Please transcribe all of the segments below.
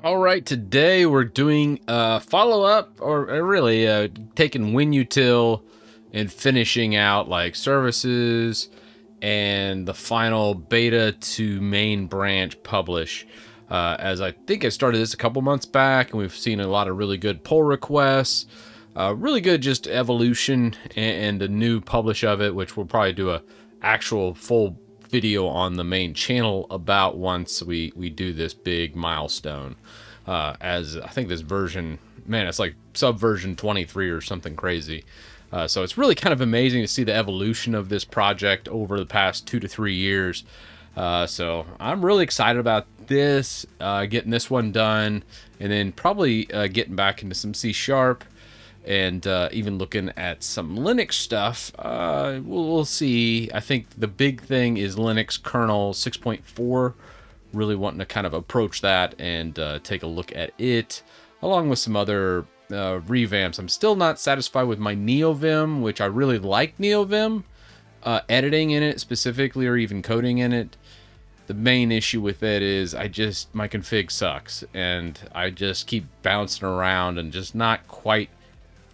All right, today we're doing a follow-up, or really taking WinUtil and finishing out like services and the final beta to main branch publish. As I think I started this a couple months back, and we've seen a lot of really good pull requests, really good just evolution and the new publish of it, which we'll probably do a actual full video on the main channel about once we do this big milestone. As I think this version, man, it's like subversion 23 or something crazy. So it's really kind of amazing to see the evolution of this project over the past 2 to 3 years. So I'm really excited about this, getting this one done, and then probably getting back into some C# and even looking at some Linux stuff. We'll see. I think the big thing is Linux kernel 6.4. Really wanting to kind of approach that and take a look at it, along with some other revamps. I'm still not satisfied with my NeoVim, which I really like NeoVim. Editing in it specifically, or even coding in it. The main issue with it is my config sucks, and I just keep bouncing around and just not quite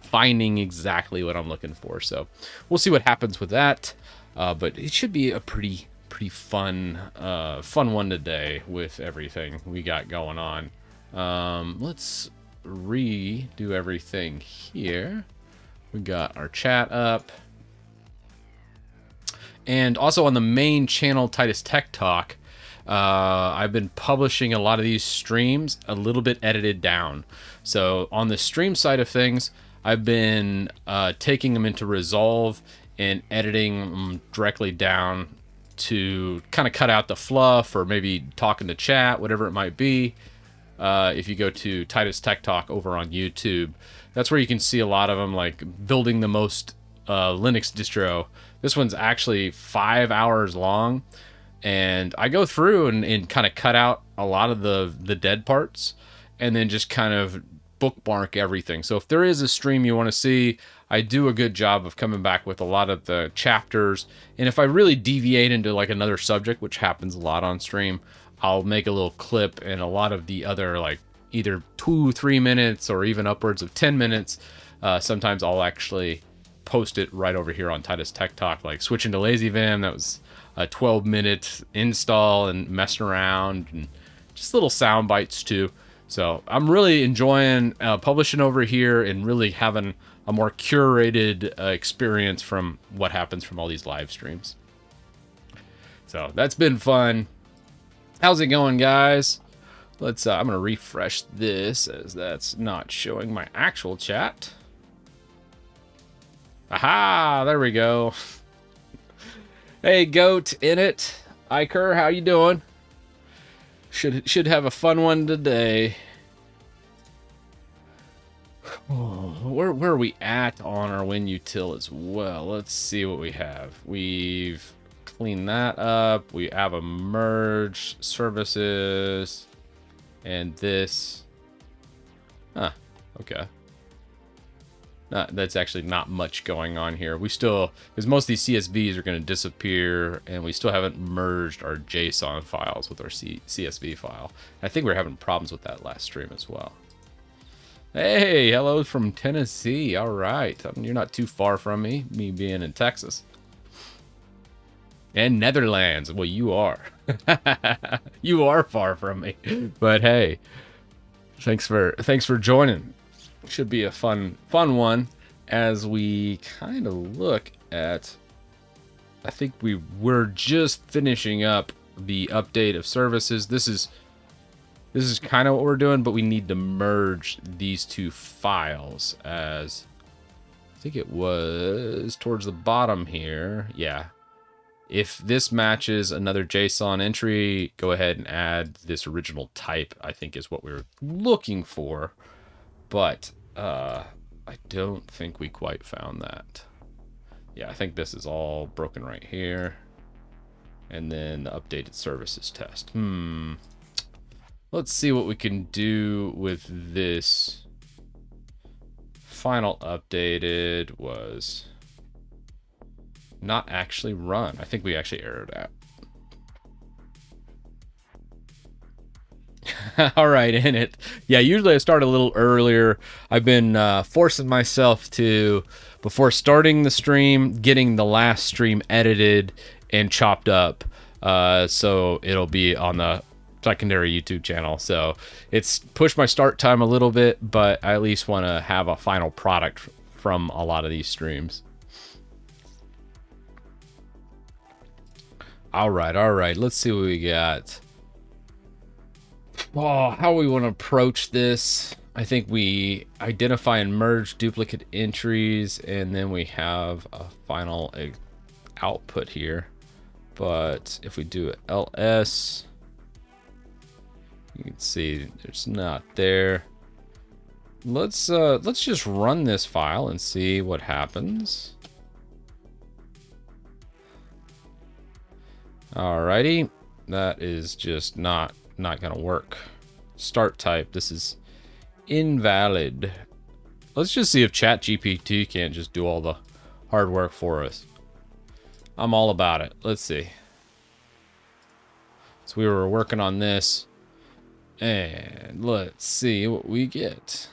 finding exactly what I'm looking for. So we'll see what happens with that. But it should be a pretty fun one today with everything we got going on. Let's redo everything here. We got our chat up, and also on the main channel, Titus Tech Talk, I've been publishing a lot of these streams a little bit edited down. So on the stream side of things, I've been taking them into Resolve and editing them directly down to kind of cut out the fluff, or maybe talking to chat, whatever it might be. If you go to Titus Tech Talk over on YouTube, that's where you can see a lot of them, like building the most Linux distro. This one's actually 5 hours long, and I go through and kind of cut out a lot of the dead parts, and then just kind of bookmark everything. So if there is a stream you want to see, I do a good job of coming back with a lot of the chapters. And if I really deviate into like another subject, which happens a lot on stream, I'll make a little clip, and a lot of the other, like either 2-3 minutes or even upwards of 10 minutes. Sometimes I'll actually post it right over here on Titus Tech Talk, like switching to LazyVim. That was a 12-minute install and messing around, and just little sound bites too. So I'm really enjoying publishing over here and really having a more curated experience from what happens from all these live streams. So that's been fun. How's it going, guys? Let's. I'm gonna refresh this, as that's not showing my actual chat. Aha! There we go. Hey, Goat in it. Iker, how you doing? Should have a fun one today. Oh, where are we at on our WinUtil as well? Let's see what we have. We've cleaned that up. We have a merge services and this. Huh. Okay. That's actually not much going on here. We still, because most of these CSVs are going to disappear, and we still haven't merged our JSON files with our CSV file. I think we're having problems with that last stream as well. Hey, hello from Tennessee. All right. You're not too far from me being in Texas. And Netherlands. Well, you are. You are far from me. But hey, thanks for joining. Should be a fun one, as we kind of look at, I think we're just finishing up the update of services. This is kind of what we're doing, but we need to merge these two files, as I think it was towards the bottom here. Yeah. If this matches another JSON entry, go ahead and add this original type, I think is what we were looking for. But I don't think we quite found that. Yeah, I think this is all broken right here. And then the updated services test. Let's see what we can do with this. Final updated was not actually run. I think we actually errored out. All right, in it. Yeah, usually I start a little earlier. I've been forcing myself to, before starting the stream, getting the last stream edited and chopped up. So it'll be on the secondary YouTube channel. So it's pushed my start time a little bit, but I at least want to have a final product from a lot of these streams. All right. Let's see what we got. Oh, how we want to approach this. I think we identify and merge duplicate entries, and then we have a final output here. But if we do ls, you can see there's not there. Let's just run this file and see what happens. Alrighty, that is just not gonna work. Start type, this is invalid. Let's just see if ChatGPT can't just do all the hard work for us. I'm all about it. Let's see. So we were working on this, and let's see what we get.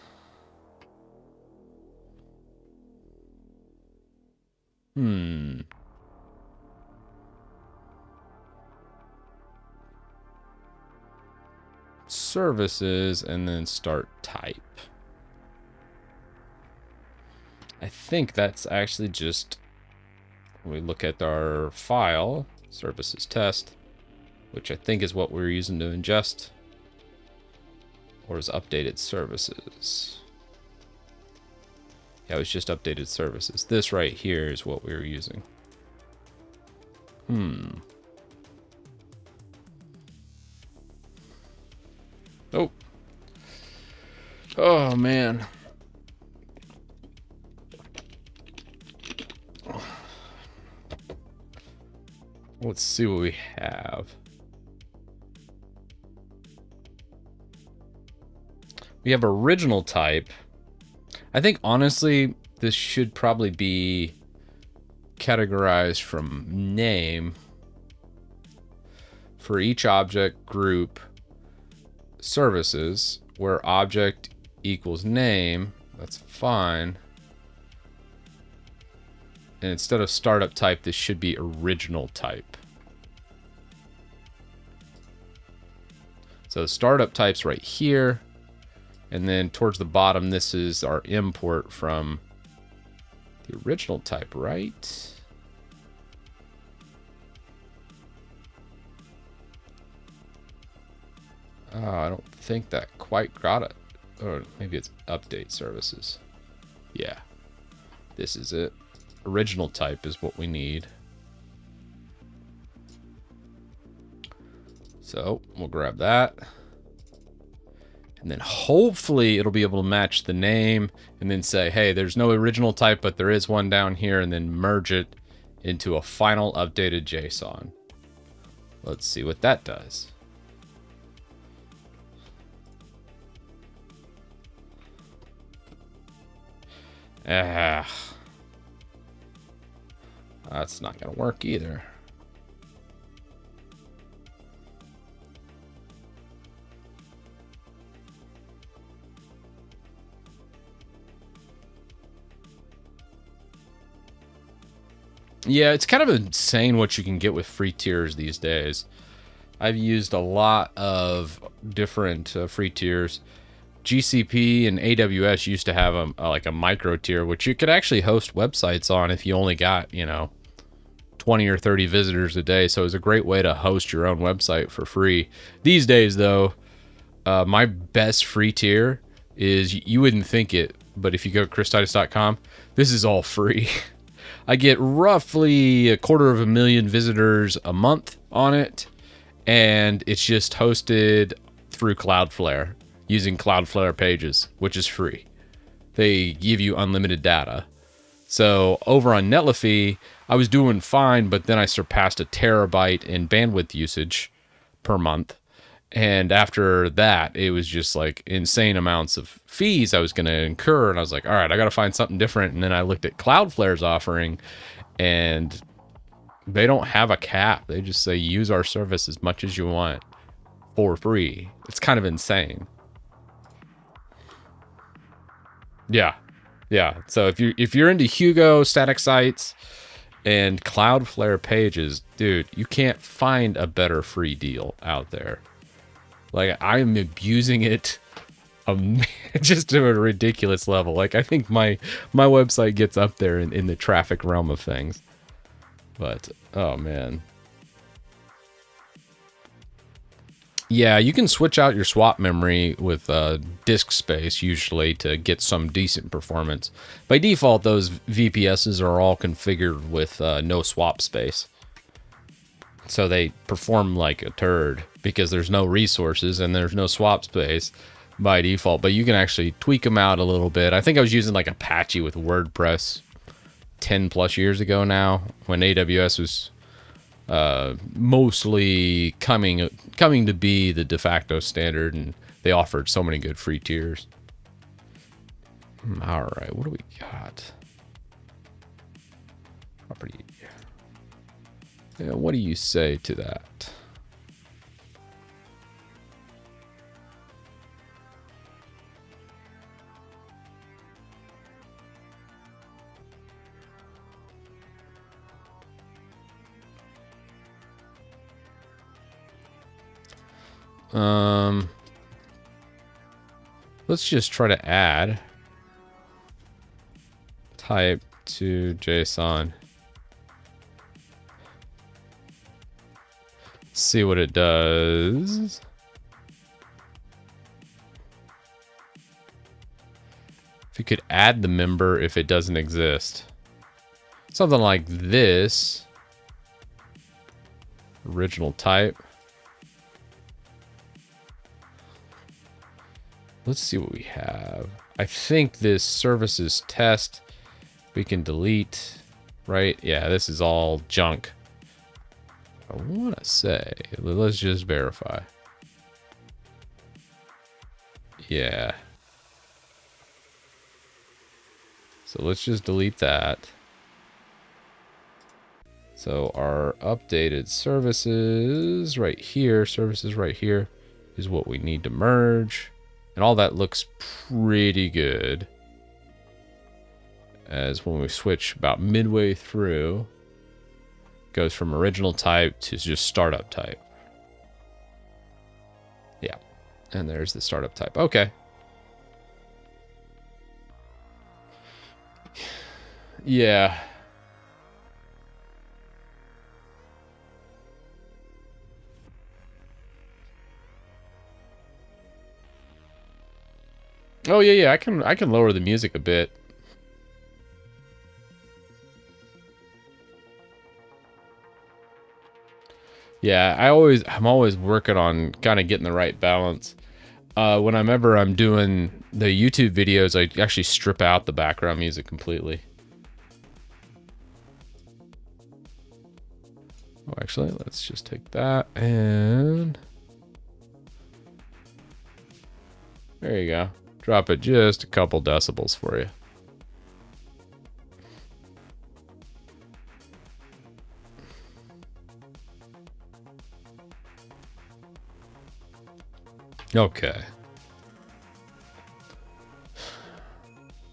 Services, and then start type. I think that's actually just, we look at our file, services test, which I think is what we're using to ingest, or is updated services. Yeah, it was just updated services. This right here is what we were using. Oh man. Let's see what we have. We have original type. I think honestly, this should probably be categorized from name for each object group services, where object equals name. That's fine. And instead of startup type, this should be original type. So startup type's right here. And then towards the bottom, this is our import from the original type, right? Oh, I don't think that quite got it. Or maybe it's update services. Yeah, this is it. Original type is what we need. So we'll grab that. And then hopefully it'll be able to match the name and then say, hey, there's no original type, but there is one down here, and then merge it into a final updated JSON. Let's see what that does. That's not going to work either. Yeah, it's kind of insane what you can get with free tiers these days. I've used a lot of different free tiers. GCP and AWS used to have like a micro tier, which you could actually host websites on if you only got, 20 or 30 visitors a day. So it was a great way to host your own website for free. These days, though, my best free tier is, you wouldn't think it, but if you go to christitus.com, this is all free. I get roughly 250,000 visitors a month on it, and it's just hosted through Cloudflare using Cloudflare pages, which is free. They give you unlimited data. So over on Netlify, I was doing fine, but then I surpassed 1 terabyte in bandwidth usage per month. And after that, it was just like insane amounts of fees I was going to incur. And I was like, all right, I got to find something different. And then I looked at Cloudflare's offering, and they don't have a cap. They just say, use our service as much as you want. for free. It's kind of insane. Yeah. Yeah. So if you're into Hugo static sites and Cloudflare pages, dude, you can't find a better free deal out there. Like, I'm abusing it just to a ridiculous level. Like, I think my website gets up there in the traffic realm of things. But, oh man. Yeah, you can switch out your swap memory with disk space usually to get some decent performance. By default, those VPSs are all configured with no swap space. So they perform like a turd because there's no resources and there's no swap space by default. But you can actually tweak them out a little bit. I think I was using like Apache with WordPress 10 plus years ago now, when AWS was mostly coming to be the de facto standard, and they offered so many good free tiers. All right, what do we got? Property. Yeah, what do you say to that? Let's just try to add type to JSON. See what it does. If you could add the member if it doesn't exist. Something like this. Original type. Let's see what we have. I think this services test we can delete, right? Yeah, this is all junk. I want to say, let's just verify. Yeah. So let's just delete that. So our updated services right here, is what we need to merge. And all that looks pretty good. As when we switch about midway through, goes from original type to just startup type. Yeah. And there's the startup type. Okay. Yeah. Oh yeah, I can lower the music a bit. Yeah, I'm always working on kind of getting the right balance. Whenever I'm doing the YouTube videos, I actually strip out the background music completely. Oh, actually, let's just take that and there you go. Drop it just a couple decibels for you. Okay.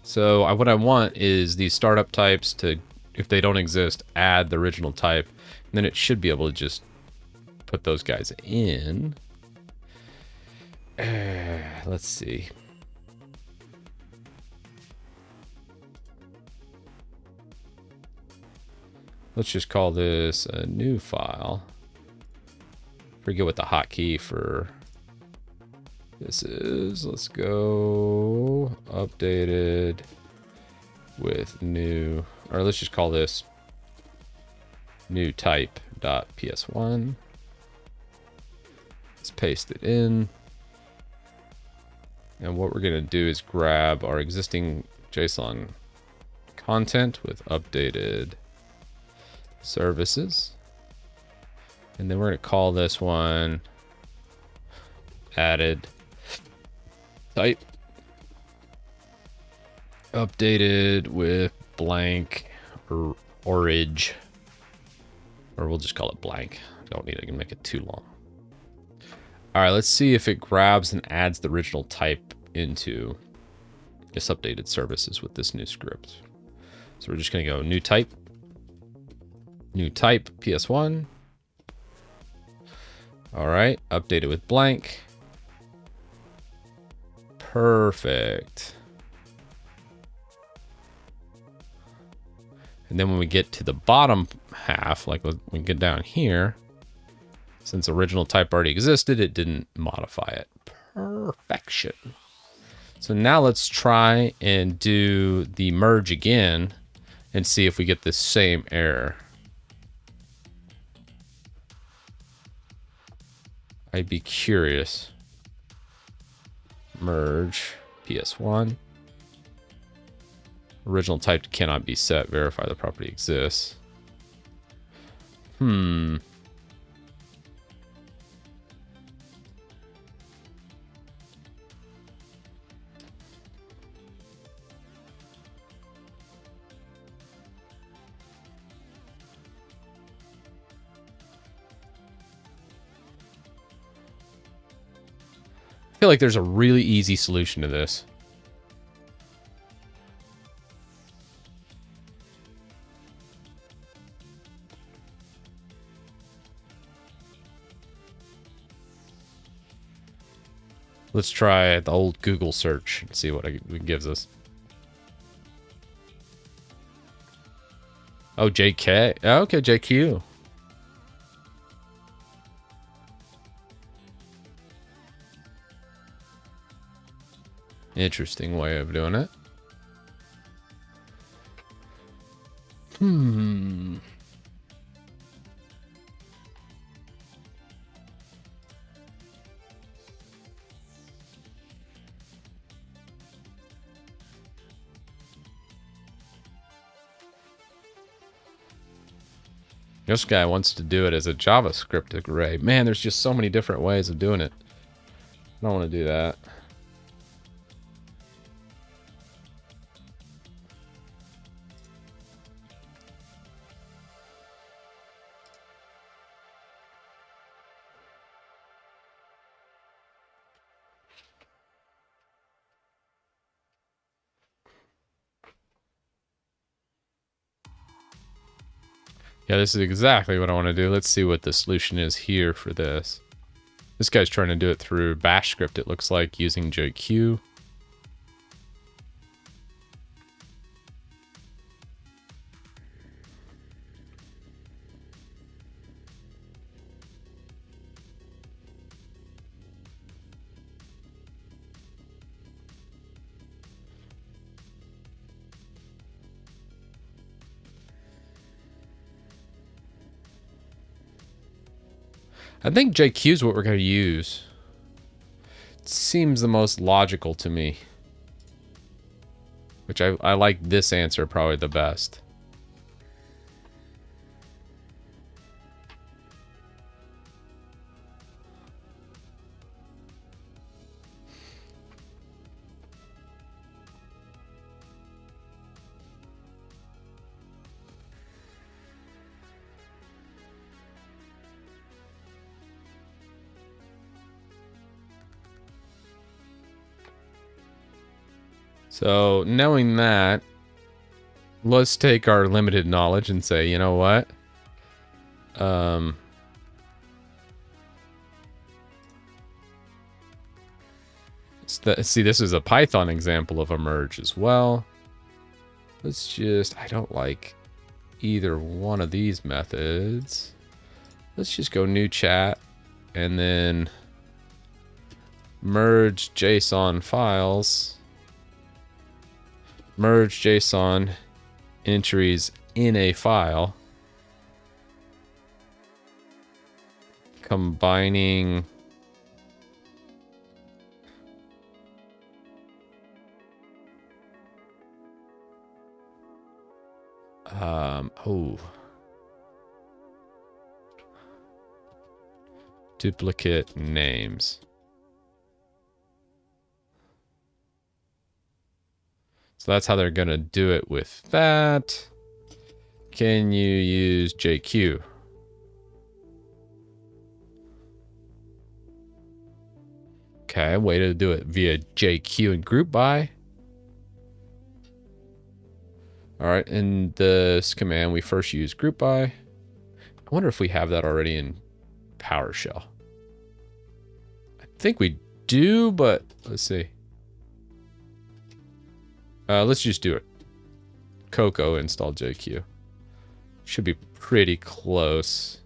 So what I want is these startup types to, if they don't exist, add the original type. And then it should be able to just put those guys in. Let's see. Let's just call this a new file. Forget what the hotkey for this is. Let's go updated with new, or let's just call this new type.ps1. Let's paste it in. And what we're going to do is grab our existing JSON content with updated services. And then we're going to call this one added type updated with blank or orig, or we'll just call it blank. Don't need to make it too long. All right, let's see if it grabs and adds the original type into this updated services with this new script. So we're just going to go new type, PS1. All right, update it with blank. Perfect. And then when we get to the bottom half, like when we get down here, since original type already existed, it didn't modify it. Perfection. So now let's try and do the merge again and see if we get the same error. I'd be curious. Merge PS1. Original type cannot be set. Verify the property exists. I feel like there's a really easy solution to this. Let's try the old Google search and see what it gives us. Oh, JK. Oh, okay, JQ. Interesting way of doing it. This guy wants to do it as a JavaScript array. Man, there's just so many different ways of doing it. I don't want to do that. Yeah, this is exactly what I want to do. Let's see what the solution is here for this. This guy's trying to do it through bash script, it looks like, using JQ. I think JQ is what we're going to use. It seems the most logical to me. Which I like this answer probably the best. So, knowing that, let's take our limited knowledge and say, you know what? See, this is a Python example of a merge as well. Let's just, I don't like either one of these methods. Let's just go new chat and then merge JSON files. Merge JSON entries in a file. Combining duplicate names. So that's how they're going to do it with that. Can you use JQ? Okay, way to do it via JQ and group by. All right, in this command, we first use group by. I wonder if we have that already in PowerShell. I think we do, but let's see. Let's just do it. Coco install JQ. Should be pretty close.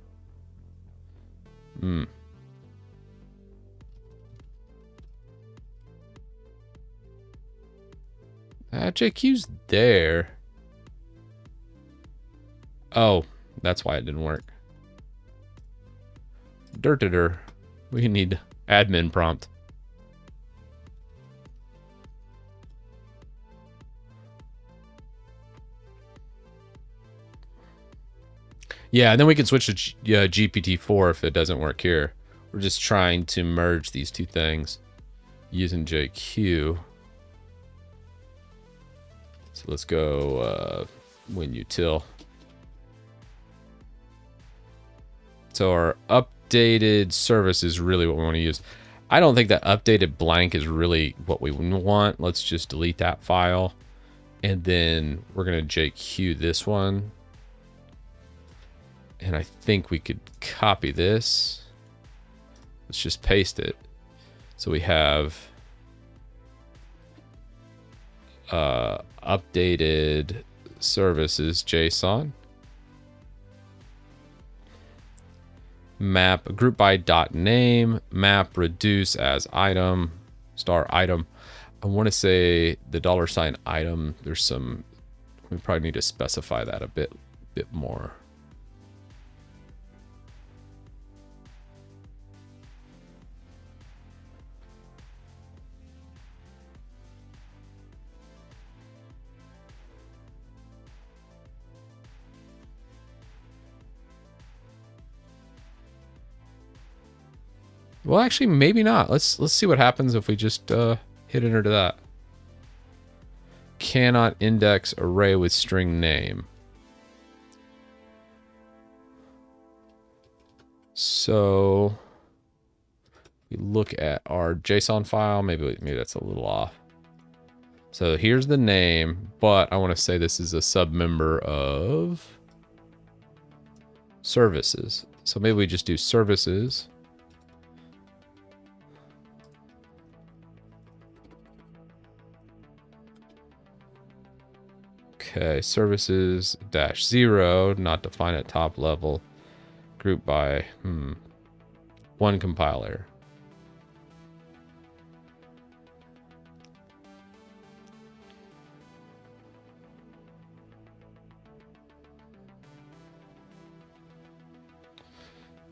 JQ's there. Oh, that's why it didn't work. Dirt. We need admin prompt. Yeah, and then we can switch to GPT-4 if it doesn't work here. We're just trying to merge these two things using JQ. So let's go WinUtil. So our updated service is really what we want to use. I don't think that updated blank is really what we want. Let's just delete that file. And then we're going to JQ this one. And I think we could copy this. Let's just paste it. So we have updated services JSON. Map group by dot name, map reduce as item, star item. I want to say the $ item. There's some, we probably need to specify that a bit more. Well, actually, maybe not. Let's see what happens if we just hit enter to that. Cannot index array with string name. So we look at our JSON file. Maybe that's a little off. So here's the name, but I want to say this is a submember of services. So maybe we just do services. Okay, services -0, not defined at top level. Group by, one compiler.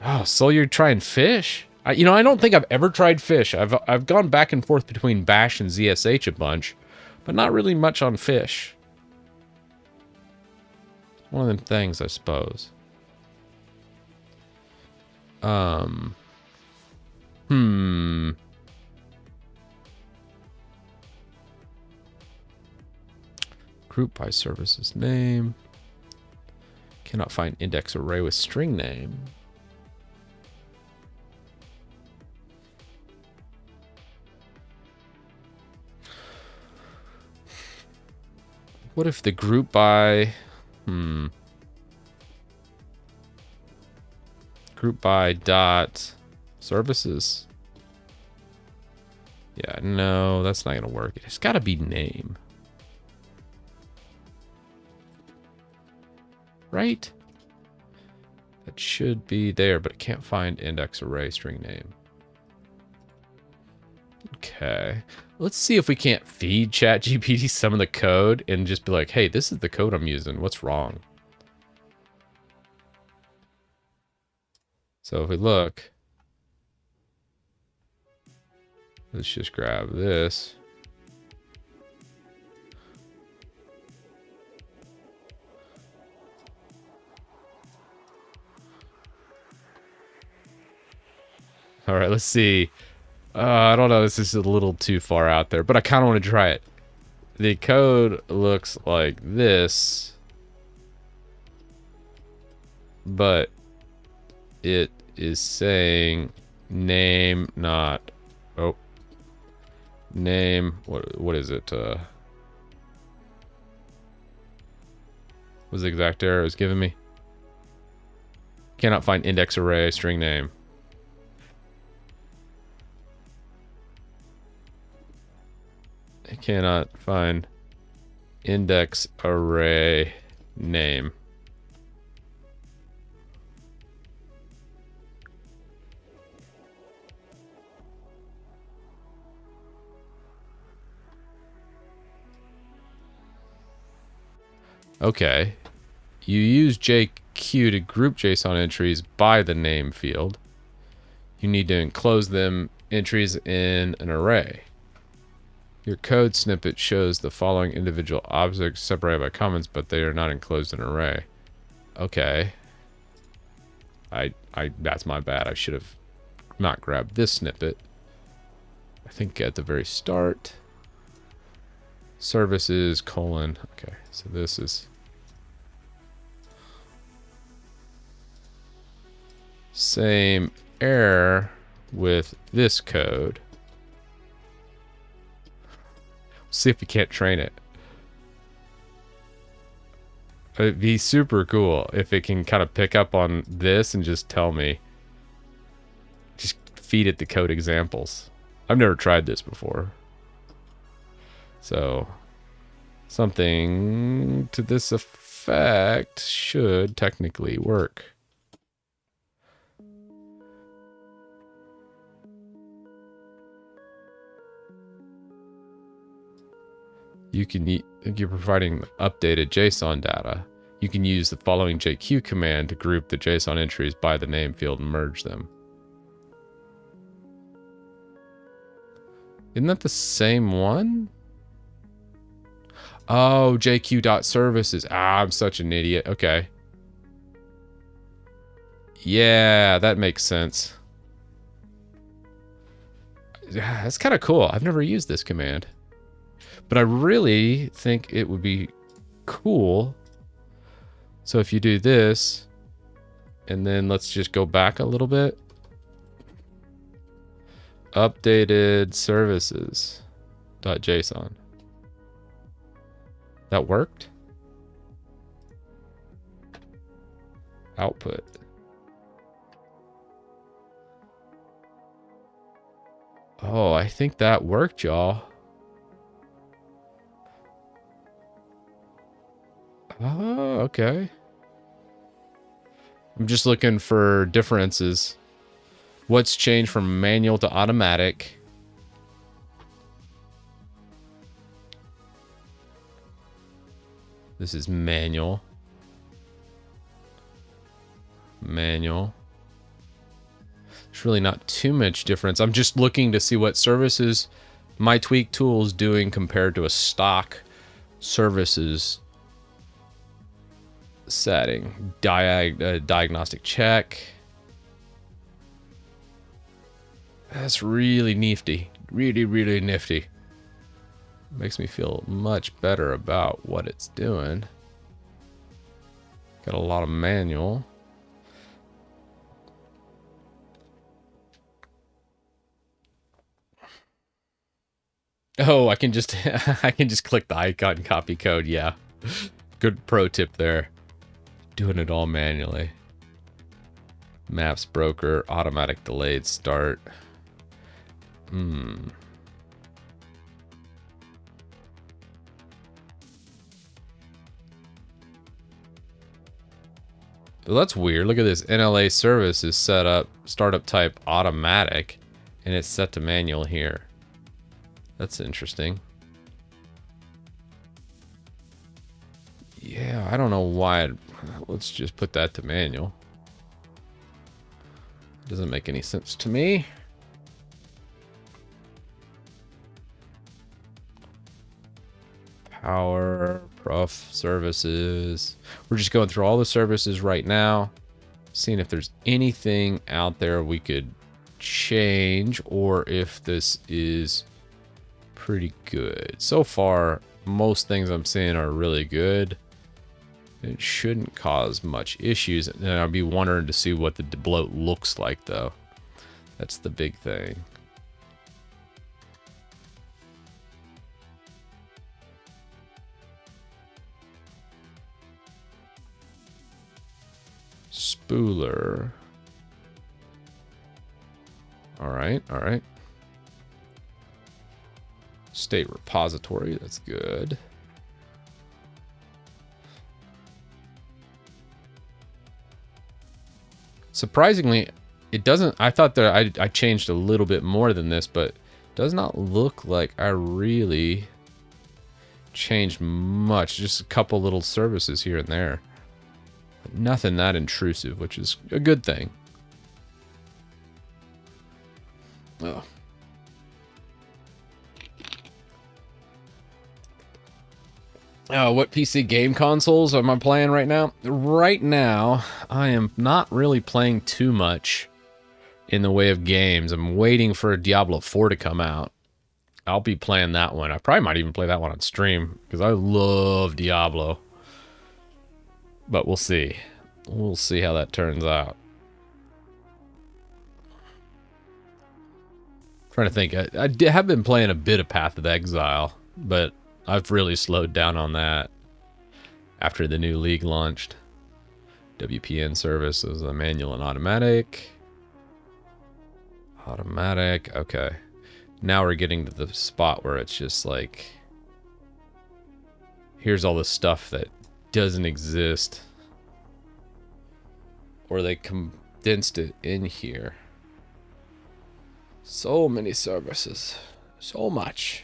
Oh, so you're trying fish? I don't think I've ever tried fish. I've gone back and forth between bash and ZSH a bunch, but not really much on fish. One of them things, I suppose. Group by services name. Cannot find index array with string name. What if the group by... Group by dot services. Yeah, no, that's not gonna work. It's gotta be name. Right? That should be there, but it can't find index array string name. Okay. Let's see if we can't feed ChatGPT some of the code and just be like, hey, this is the code I'm using. What's wrong? So if we look, let's just grab this. All right, let's see. I don't know. This is a little too far out there, but I kind of want to try it. The code looks like this, but it is saying name not. Oh, name. What is it? What's the exact error it was giving me? Cannot find index array string name. I cannot find index array name. Okay. You use JQ to group JSON entries by the name field. You need to enclose them entries in an array. Your code snippet shows the following individual objects separated by comments, but they are not enclosed in an array. Okay. That's my bad. I should have not grabbed this snippet. I think at the very start. Services, colon. Okay, so this is... Same error with this code. See if we can't train it. It'd be super cool if it can kind of pick up on this and just tell me. Just feed it the code examples. I've never tried this before. So, something to this effect should technically work. You're providing updated JSON data. You can use the following JQ command to group the JSON entries by the name field and merge them. Isn't that the same one? Oh, JQ.services. Ah, I'm such an idiot. Okay. Yeah, that makes sense. Yeah, that's kind of cool. I've never used this command. But I really think it would be cool. So if you do this, and then let's just go back a little bit. Updated services.json. That worked? Output. Oh, I think that worked, y'all. Oh, okay. I'm just looking for differences. What's changed from manual to automatic? This is manual. Manual. There's really not too much difference. I'm just looking to see what services my tweak tool is doing compared to a stock services setting. Diagnostic check. That's really nifty. Really, really nifty. Makes me feel much better about what it's doing. Got a lot of manual. Oh, I can just I can just click the icon and copy code. Yeah. Good pro tip there. Doing it all manually. Maps broker, automatic delayed start. Well, that's weird. Look at this. NLA service is set up startup type automatic, and it's set to manual here. That's interesting. Yeah, I don't know why. Let's just put that to manual. Doesn't make any sense to me. Power, prof, services. We're just going through all the services right now, seeing if there's anything out there we could change or if this is pretty good. So far, most things I'm seeing are really good. It shouldn't cause much issues. And I'll be wondering to see what the debloat looks like, though. That's the big thing. Spooler. All right, all right. State repository, that's good. Surprisingly, it doesn't, I thought that I changed a little bit more than this, but it does not look like I really changed much. Just a couple little services here and there. But nothing that intrusive, which is a good thing. Oh. What PC game consoles am I playing right now? Right now, I am not really playing too much in the way of games. I'm waiting for Diablo 4 to come out. I'll be playing that one. I probably might even play that one on stream because I love Diablo. But we'll see. We'll see how that turns out. Trying to think. I have been playing a bit of Path of Exile, but I've really slowed down on that after the new League launched. WPN service is a manual and automatic. Automatic, okay. Now we're getting to the spot where it's just like, here's all the stuff that doesn't exist. Or they condensed it in here. So many services. So much.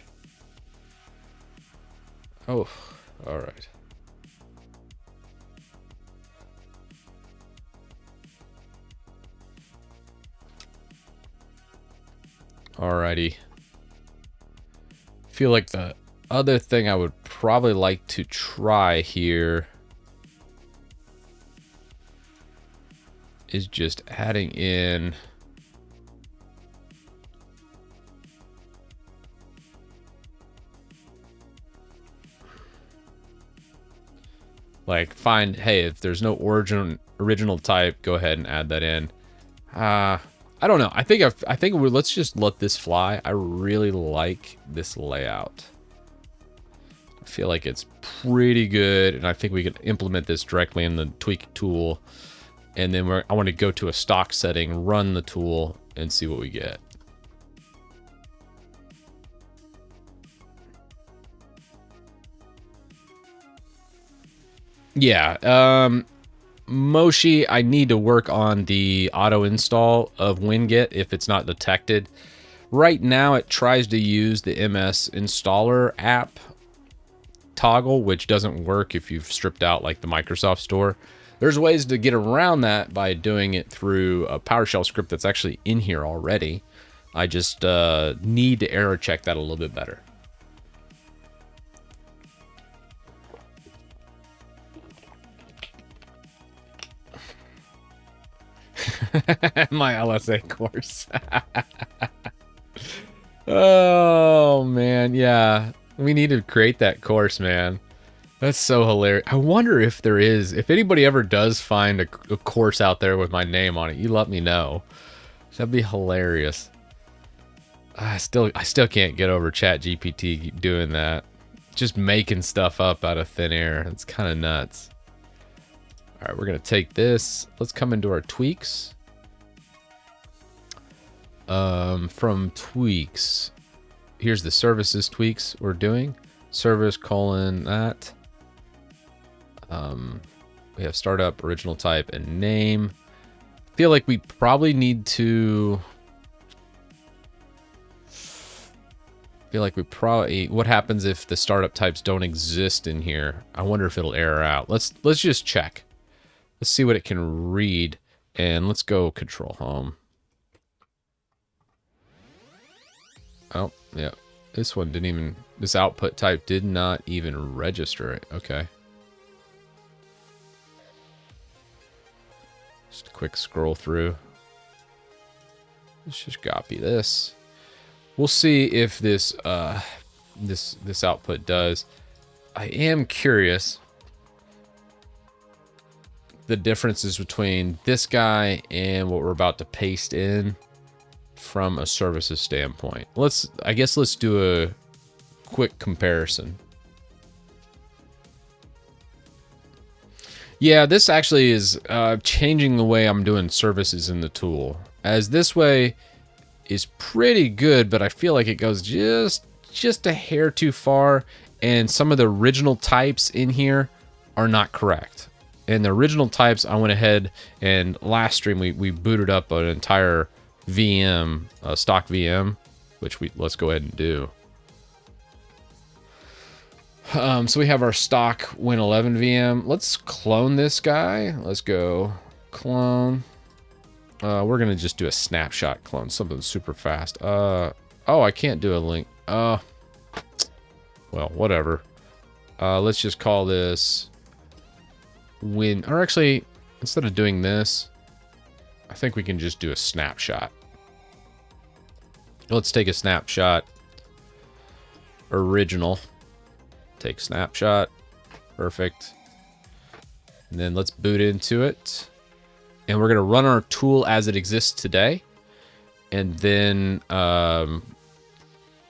Oh, all right. Alrighty. Feel like the other thing I would probably like to try here is just adding in like find, hey, if there's no original type, go ahead and add that in. I don't know. I think let's just let this fly. I really like this layout. I feel like it's pretty good, and I think we can implement this directly in the tweak tool. And then I want to go to a stock setting, run the tool, and see what we get. Yeah, Moshi, I need to work on the auto install of WinGet if it's not detected. Right now, it tries to use the MS installer app toggle, which doesn't work if you've stripped out like the Microsoft Store. There's ways to get around that by doing it through a PowerShell script that's actually in here already. I just need to error check that a little bit better. My LSA course. Oh, man. Yeah. We need to create that course, man. That's so hilarious. I wonder if there is, if anybody ever does find a course out there with my name on it, you let me know. That'd be hilarious. I still can't get over ChatGPT doing that. Just making stuff up out of thin air. It's kind of nuts. All right, we're going to take this. Let's come into our tweaks. From tweaks, here's the services tweaks we're doing. Service colon that. We have startup, original type, and name. Feel like we probably need to. What happens if the startup types don't exist in here? I wonder if it'll error out. Let's just check. Let's see what it can read, and let's go control home. Oh, yeah. This one didn't even, this output type did not even register it. Okay. Just a quick scroll through. Let's just copy this. We'll see if this this output does. I am curious the differences between this guy and what we're about to paste in from a services standpoint. I guess let's do a quick comparison. Yeah, this actually is changing the way I'm doing services in the tool. As this way is pretty good, but I feel like it goes just a hair too far, and some of the original types in here are not correct. And the original types, I went ahead and last stream we booted up an entire VM, stock VM, which let's go ahead and do. So we have our stock Win11 VM. Let's clone this guy. Let's go clone. We're gonna just do a snapshot clone, something super fast. Oh, I can't do a link. Well, whatever. Let's just call this Win. Or actually, instead of doing this, I think we can just do a snapshot. Let's take a snapshot. Original. Take snapshot. Perfect. And then let's boot into it. And we're going to run our tool as it exists today. And then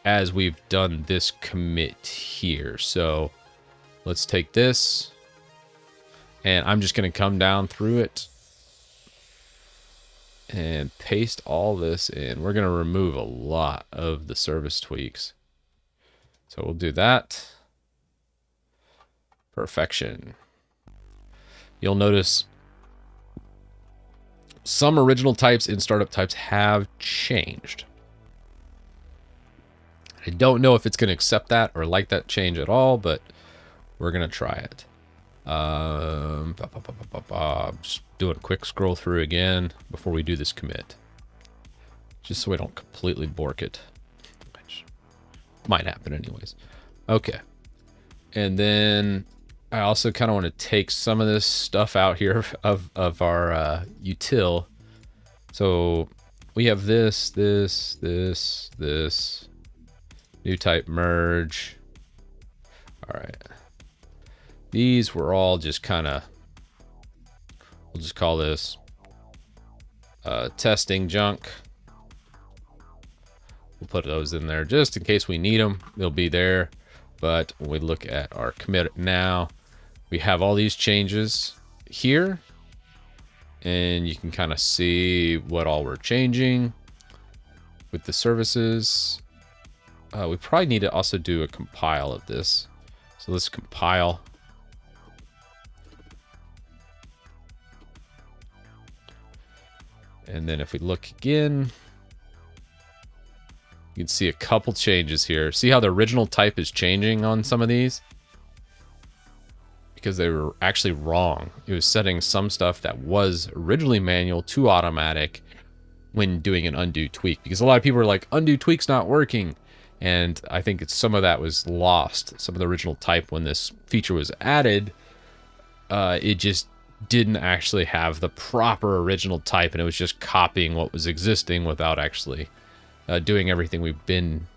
as we've done this commit here. So let's take this. And I'm just going to come down through it. And paste all this in. We're going to remove a lot of the service tweaks. So we'll do that. Perfection. You'll notice some original types in startup types have changed. I don't know if it's going to accept that or like that change at all, but we're going to try it. Just doing a quick scroll through again before we do this commit. Just so we don't completely bork it. Which might happen anyways. Okay. And then I also kind of want to take some of this stuff out here of our util. So we have this, new type merge. All right. These were all just kind of, we'll just call this testing junk. We'll put those in there just in case we need them. They'll be there. But when we look at our commit now, we have all these changes here. And you can kind of see what all we're changing with the services. We probably need to also do a compile of this. So let's compile. And then if we look again, you can see a couple changes here. See how the original type is changing on some of these? Because they were actually wrong. It was setting some stuff that was originally manual to automatic when doing an undo tweak. Because a lot of people are like, undo tweak's not working. And I think some of that was lost. Some of the original type when this feature was added, it just didn't actually have the proper original type, and it was just copying what was existing without actually doing everything we've been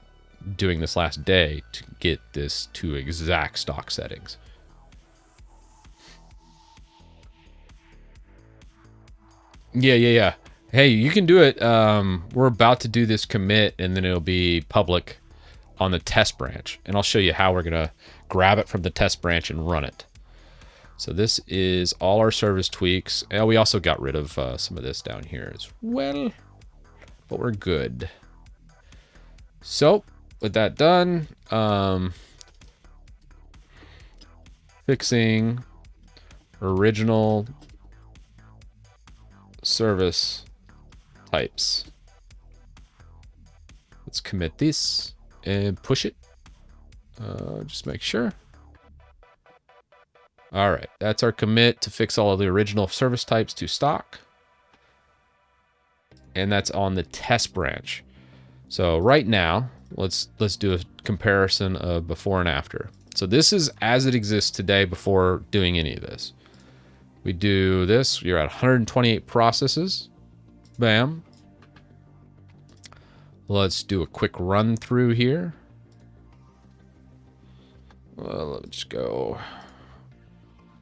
doing this last day to get this to exact stock settings. Yeah. Hey, you can do it. We're about to do this commit, and then it'll be public on the test branch, and I'll show you how we're gonna grab it from the test branch and run it. So this is all our service tweaks. And we also got rid of some of this down here as well, but we're good. So with that done, fixing original service types. Let's commit this and push it. Just make sure. All right, that's our commit to fix all of the original service types to stock. And that's on the test branch. So right now, let's do a comparison of before and after. So this is as it exists today before doing any of this. We do this, you're at 128 processes. Bam. Let's do a quick run through here. Well, let's just go.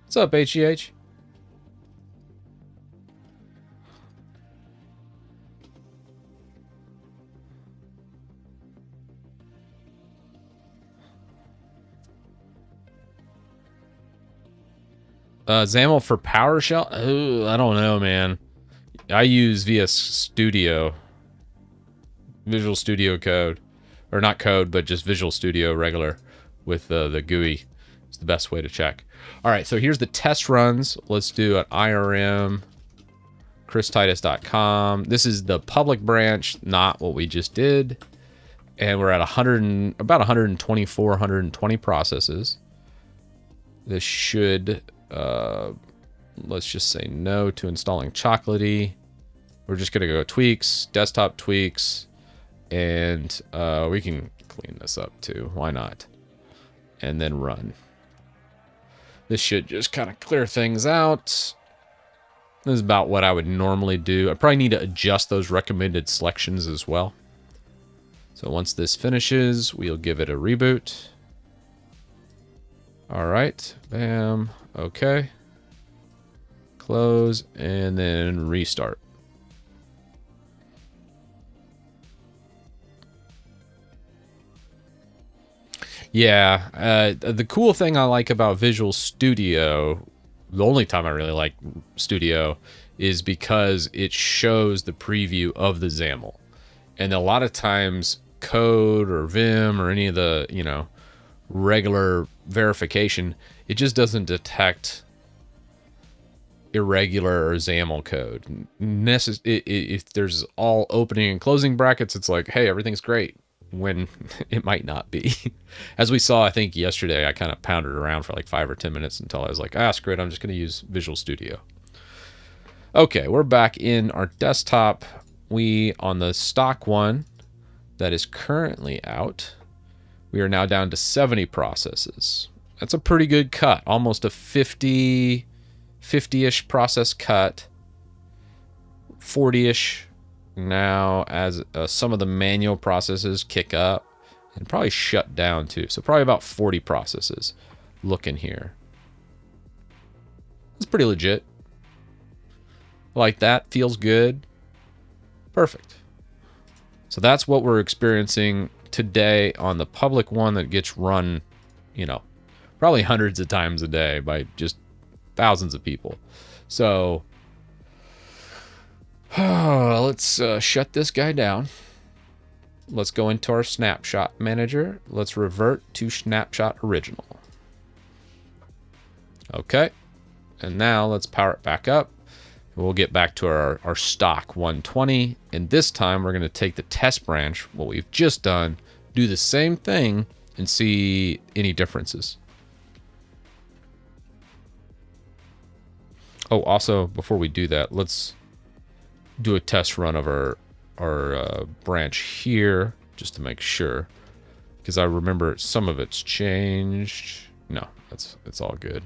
What's up, HEH? XAML for PowerShell? Oh, I don't know, man. I use VS Studio, Visual Studio Code, or not code, but just Visual Studio regular with the GUI. It's the best way to check. All right, so here's the test runs. Let's do an IRM, christitus.com. This is the public branch, not what we just did. And we're at about 124, 120 processes. This should, let's just say no to installing Chocolatey. We're just gonna go tweaks, desktop tweaks, and we can clean this up too. Why not? And then run. This should just kind of clear things out. This is about what I would normally do. I probably need to adjust those recommended selections as well. So once this finishes, we'll give it a reboot. All right, bam, okay. Close, and then restart. Yeah, the cool thing I like about Visual Studio, the only time I really like Studio, is because it shows the preview of the XAML. And a lot of times, Code or Vim or any of the, you know, regular verification, it just doesn't detect irregular or XAML code. If there's all opening and closing brackets, it's like, hey, everything's great, when it might not be. As we saw, I think yesterday, I kind of pounded around for like 5 or 10 minutes until I was like, screw it, I'm just going to use Visual Studio. Okay, we're back in our desktop. We, on the stock one that is currently out, we are now down to 70 processes. That's a pretty good cut, almost a 50-ish process cut, 40-ish now as some of the manual processes kick up and probably shut down too. So probably about 40 processes looking here. It's pretty legit. Like that, feels good. Perfect. So that's what we're experiencing today on the public one that gets run, you know, probably hundreds of times a day by just thousands of people. So let's shut this guy down. Let's go into our snapshot manager. Let's revert to snapshot original. Okay. And now let's power it back up. We'll get back to our stock 120. And this time we're going to take the test branch, what we've just done, do the same thing and see any differences. Oh, also, before we do that, let's do a test run of our branch here just to make sure, because I remember some of it's changed. No, it's all good.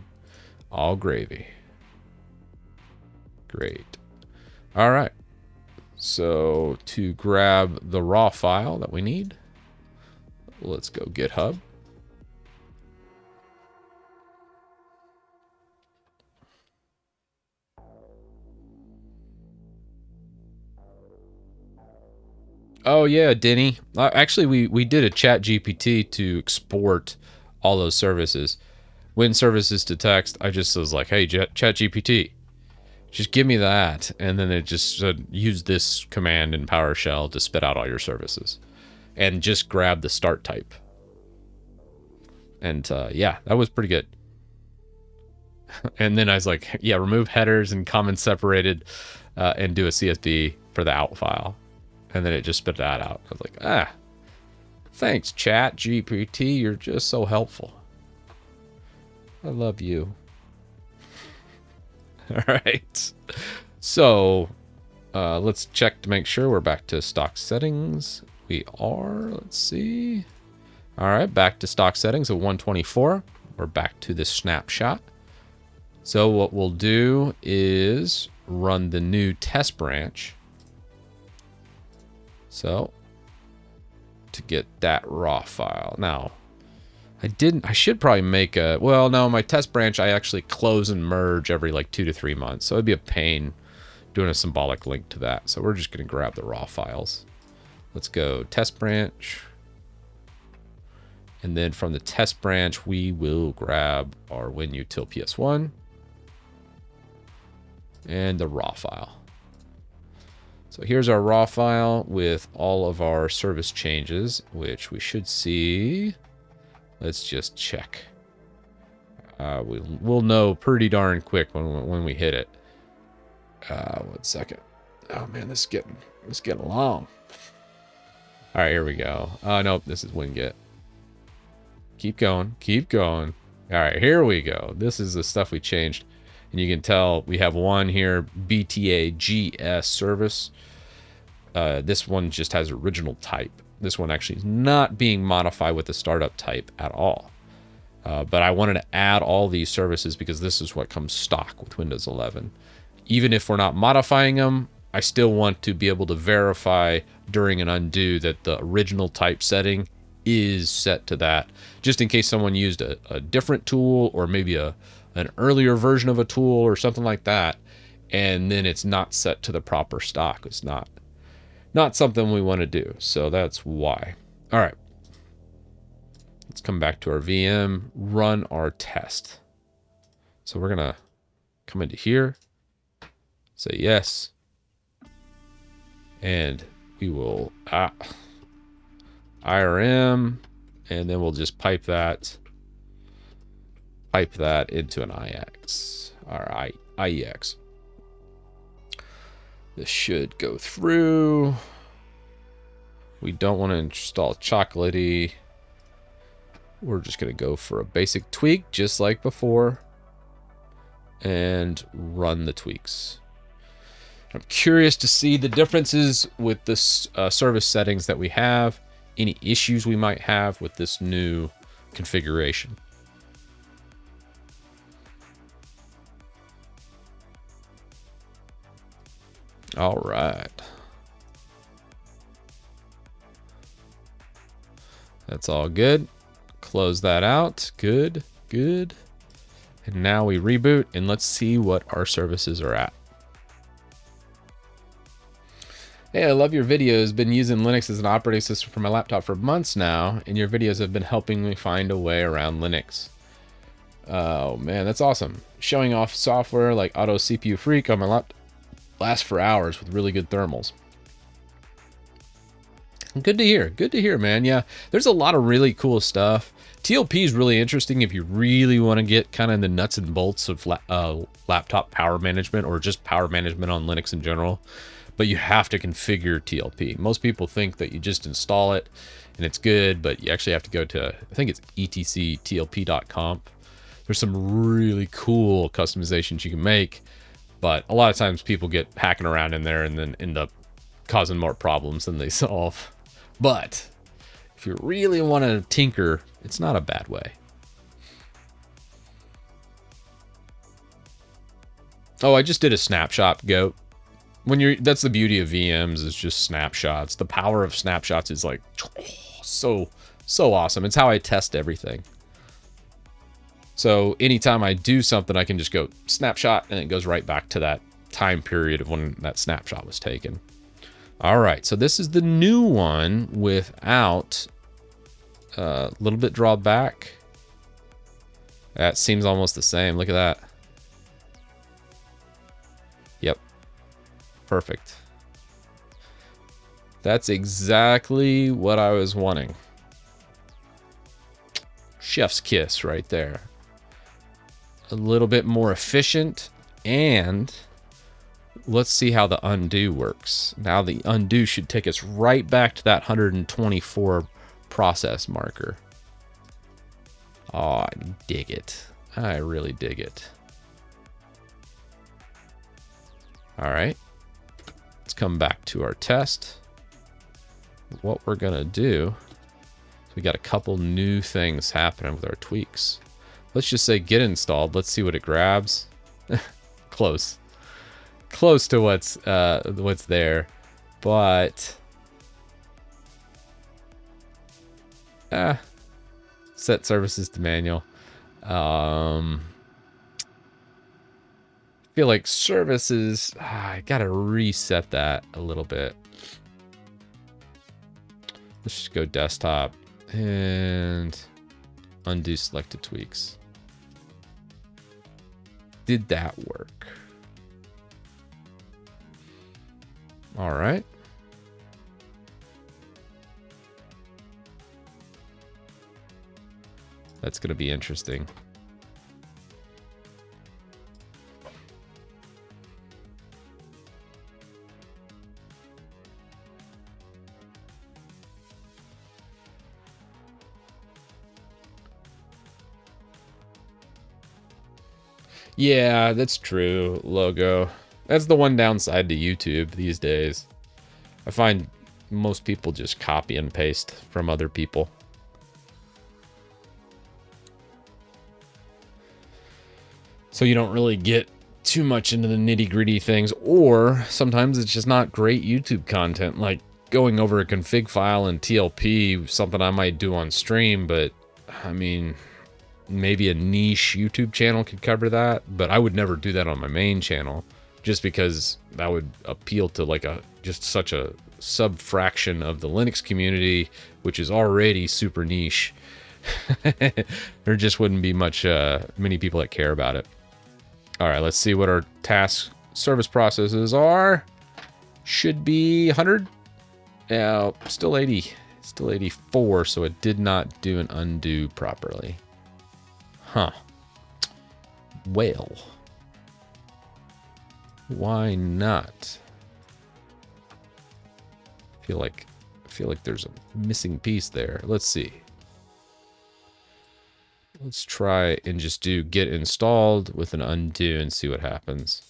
All gravy. Great. All right. So to grab the raw file that we need, let's go GitHub. Oh yeah, Denny. Actually, we did a ChatGPT to export all those services. When services to text, I just was like, hey, ChatGPT, just give me that. And then it just said, use this command in PowerShell to spit out all your services. And just grab the start type. And yeah, that was pretty good. And then I was like, yeah, remove headers and comments separated and do a CSV for the out file. And then it just spit that out. I was like, thanks, ChatGPT. You're just so helpful. I love you. All right. So let's check to make sure we're back to stock settings. We are. Let's see. All right, back to stock settings of 124. We're back to this snapshot. So what we'll do is run the new test branch. So to get that raw file. Now, I should probably make my test branch, I actually close and merge every like 2 to 3 months. So it'd be a pain doing a symbolic link to that. So we're just going to grab the raw files. Let's go test branch. And then from the test branch, we will grab our WinUtil PS1. and the raw file. So here's our raw file with all of our service changes, which we should see. Let's just check. We'll know pretty darn quick when we hit it. 1 second. Oh man, this is getting long. All right, here we go. Nope, this is WinGet. Keep going, keep going. All right, here we go. This is the stuff we changed. And you can tell we have one here, BTA GS service. This one just has original type. This one actually is not being modified with the startup type at all. But I wanted to add all these services because this is what comes stock with Windows 11. Even if we're not modifying them, I still want to be able to verify during an undo that the original type setting is set to that, just in case someone used a different tool or maybe an earlier version of a tool or something like that, and then it's not set to the proper stock. It's not something we want to do, so that's why. All right, let's come back to our VM, run our test. So we're gonna come into here, say yes, and we will IRM, and then we'll just pipe that into an IX or IEX. This should go through. We don't want to install Chocolatey. We're just going to go for a basic tweak, just like before, and run the tweaks. I'm curious to see the differences with this service settings that we have, any issues we might have with this new configuration. All right. That's all good. Close that out. Good, good. And now we reboot and let's see what our services are at. Hey, I love your videos. Been using Linux as an operating system for my laptop for months now, and your videos have been helping me find a way around Linux. Oh man, that's awesome. Showing off software like Auto CPU Freak on my laptop lasts for hours with really good thermals. Good to hear, man. Yeah, there's a lot of really cool stuff. TLP is really interesting if you really want to get kind of the nuts and bolts of laptop power management or just power management on Linux in general. But you have to configure TLP. Most people think that you just install it and it's good, but you actually have to go to, I think it's etctlp.conf. There's some really cool customizations you can make, but a lot of times people get hacking around in there and then end up causing more problems than they solve. But if you really want to tinker, it's not a bad way. Oh, I just did a snapshot, Goat. That's the beauty of VMs, is just snapshots. The power of snapshots is like so awesome. It's how I test everything. So anytime I do something, I can just go snapshot and it goes right back to that time period of when that snapshot was taken. All right, so this is the new one without a little bit drawn back. That seems almost the same. Look at that. Yep. Perfect. That's exactly what I was wanting. Chef's kiss right there. A little bit more efficient, and let's see how the undo works. Now the undo should take us right back to that 124 process marker. Oh, I dig it. I really dig it. All right. Let's come back to our test. What we're gonna do, we got a couple new things happening with our tweaks. Let's just say get installed. Let's see what it grabs. Close to what's there, but set services to manual. I feel like services, I gotta reset that a little bit. Let's just go desktop and undo selected tweaks. Did that work? All right. That's going to be interesting. Yeah, that's true. Logo. That's the one downside to YouTube these days. I find most people just copy and paste from other people. So you don't really get too much into the nitty-gritty things, or sometimes it's just not great YouTube content, like going over a config file in TLP, something I might do on stream, but I mean, maybe a niche YouTube channel could cover that, but I would never do that on my main channel, just because that would appeal to like just such a sub-fraction of the Linux community, which is already super niche. There just wouldn't be many people that care about it. All right, let's see what our task service processes are. Should be 100. Yeah, still 80. Still 84, so it did not do an undo properly. Huh. Well. Why not? I feel like there's a missing piece there. Let's see. Let's try and just do get installed with an undo and see what happens.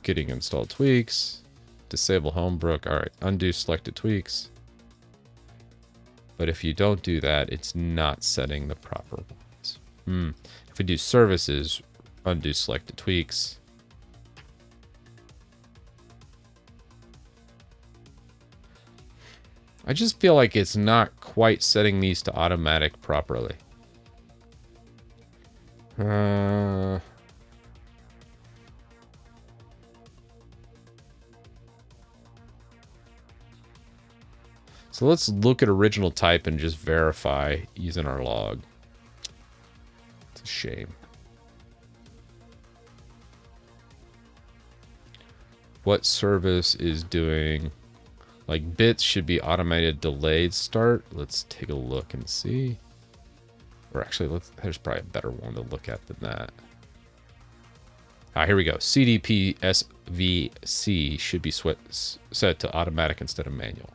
Getting installed tweaks. Disable Homebrook. All right, undo selected tweaks. But if you don't do that, it's not setting the proper ones. If we do services, undo selected tweaks. I just feel like it's not quite setting these to automatic properly. So let's look at original type and just verify using our log. It's a shame. What service is doing... Like bits should be automated delayed start. Let's take a look and see. Or actually, there's probably a better one to look at than that. Here we go. CDP SVC should be set to automatic instead of manual.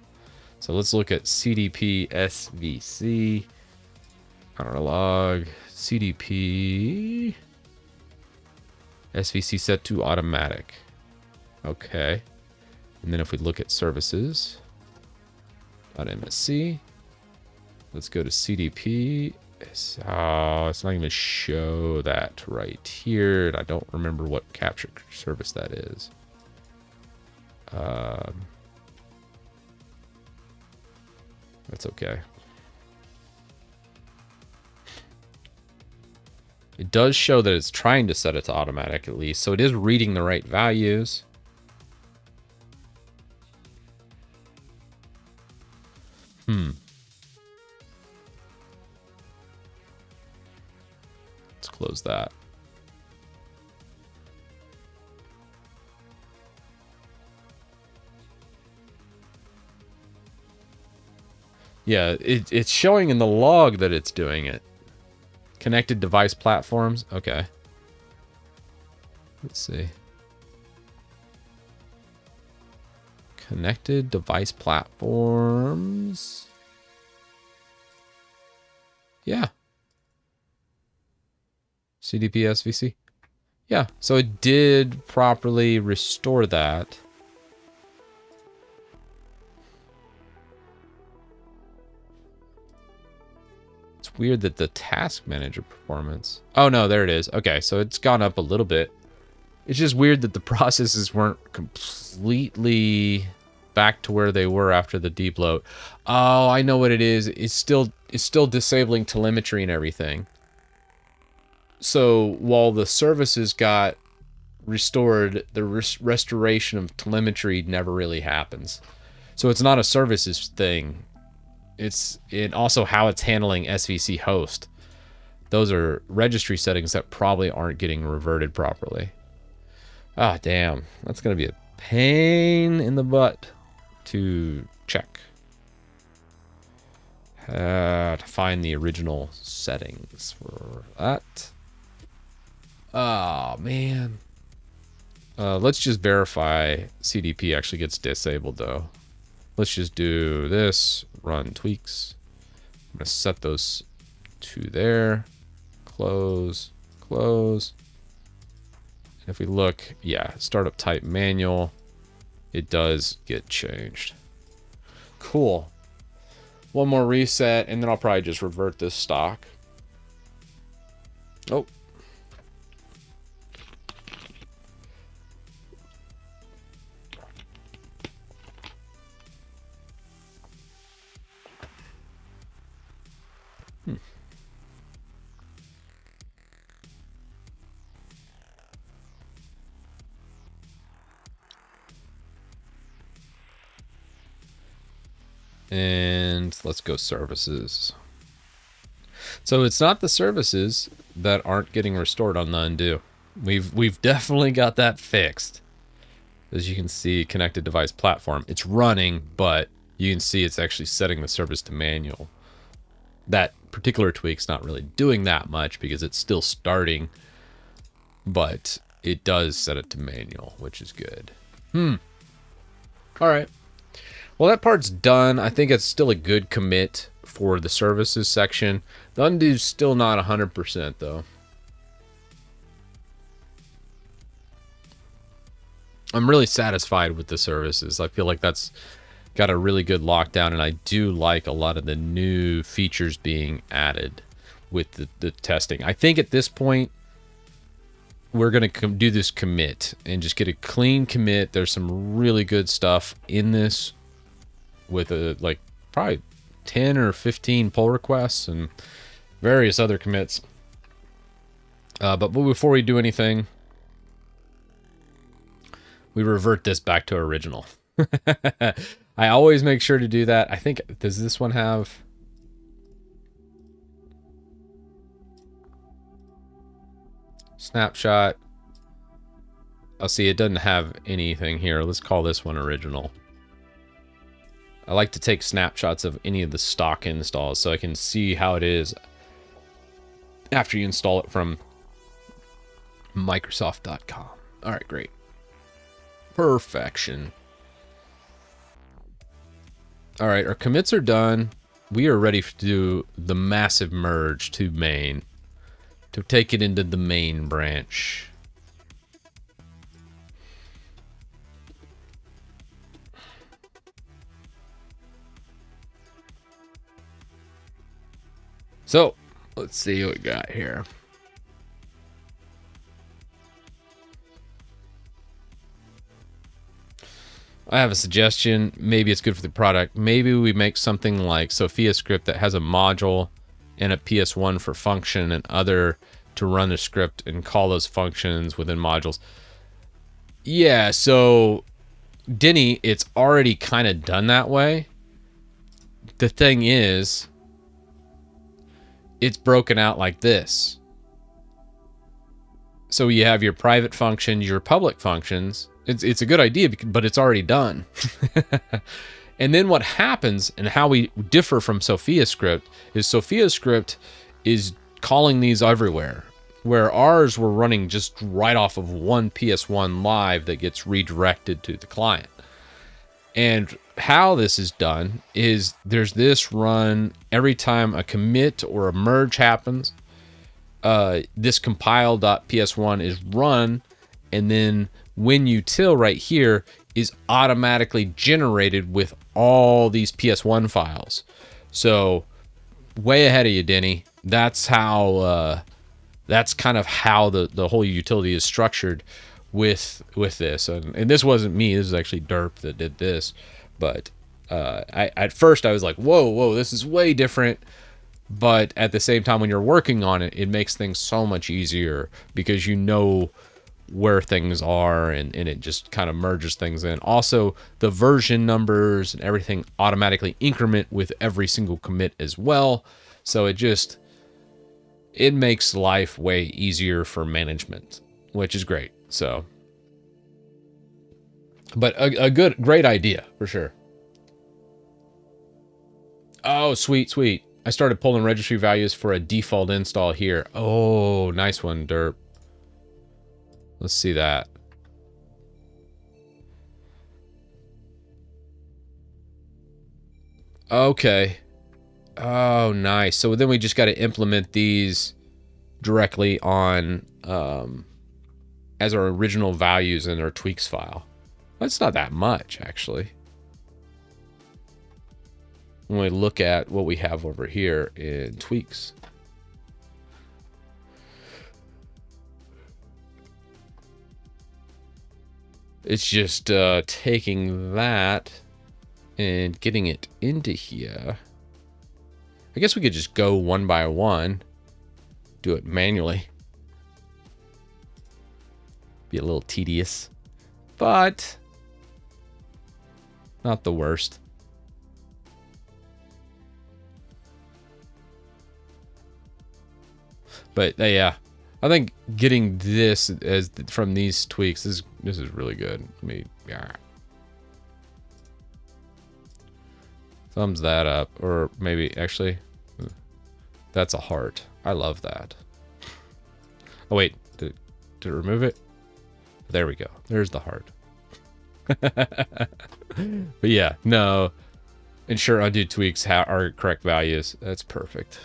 So let's look at CDP SVC. On our log, CDP SVC set to automatic. Okay. And then if we look at services, .msc, let's go to CDP. Oh, it's not even show that right here. And I don't remember what capture service that is. That's okay. It does show that it's trying to set it to automatic at least. So it is reading the right values. Let's close that. Yeah, it's showing in the log that it's doing it. Connected device platforms. Okay. Let's see. Connected device platforms. Yeah. CDP SVC. Yeah, so it did properly restore that. It's weird that the task manager performance. Oh no, there it is. Okay, so it's gone up a little bit. It's just weird that the processes weren't completely back to where they were after the debloat. Oh, I know what it is. It's still disabling telemetry and everything. So while the services got restored, the restoration of telemetry never really happens. So it's not a services thing. It's also how it's handling SVC host. Those are registry settings that probably aren't getting reverted properly. Ah, damn. That's going to be a pain in the butt to check. To find the original settings for that. Oh, man. Let's just verify CDP actually gets disabled, though. Let's just do this. Run tweaks. I'm going to set those to there. Close. Close. And if we look, yeah, startup type manual, it does get changed. Cool. One more reset, and then I'll probably just revert this stock. Oh. And let's go services. So it's not the services that aren't getting restored on the undo. We've definitely got that fixed. As you can see, connected device platform. It's running, but you can see it's actually setting the service to manual. That particular tweak's not really doing that much because it's still starting, but it does set it to manual, which is good. All right. Well, that part's done. I think it's still a good commit for the services section. The undo's still not 100% though. I'm really satisfied with the services. I feel like that's got a really good lockdown, and I do like a lot of the new features being added with the testing. I think at this point, we're going to do this commit and just get a clean commit. There's some really good stuff in this with like probably 10 or 15 pull requests and various other commits. But before we do anything, we revert this back to original. I always make sure to do that. I think, does this one have... snapshot? I'll see, it doesn't have anything here. Let's call this one original. I like to take snapshots of any of the stock installs so I can see how it is after you install it from Microsoft.com. All right, great. Perfection. All right, our commits are done. We are ready to do the massive merge to main, to take it into the main branch. So, let's see what we got here. I have a suggestion. Maybe it's good for the product. Maybe we make something like Sophia script that has a module and a PS1 for function and other to run the script and call those functions within modules. Yeah, so Denny, it's already kind of done that way. The thing is, it's broken out like this. So you have your private functions, your public functions. It's a good idea, but it's already done. And then what happens and how we differ from Sophia script is Sophia script is calling these everywhere, where ours were running just right off of one PS1 live that gets redirected to the client. And how this is done is there's this run every time a commit or a merge happens. This compile.ps1 is run, and then WinUtil right here is automatically generated with all these PS1 files. So way ahead of you, Denny. That's how. That's kind of how the whole utility is structured with this. And this wasn't me. This is actually Derp that did this. But at first I was like, whoa, this is way different. But at the same time, when you're working on it, it makes things so much easier because you know where things are, and it just kind of merges things in. Also, the version numbers and everything automatically increment with every single commit as well. So it it makes life way easier for management, which is great. So, but a great idea for sure. Oh, sweet, sweet. I started pulling registry values for a default install here. Oh, nice one, Derp. Let's see that. Okay. Oh, nice. So then we just got to implement these directly on as our original values in our tweaks file. That's not that much, actually. When we look at what we have over here in tweaks. It's just taking that and getting it into here. I guess we could just go one by one, do it manually. Be a little tedious, but not the worst. But yeah, I think getting this as from these tweaks this is really good. I mean, yeah. Thumbs that up, or maybe actually, that's a heart. I love that. Oh wait, did it remove it? There we go. There's the heart. But yeah, no. Ensure undo tweaks are correct values. That's perfect.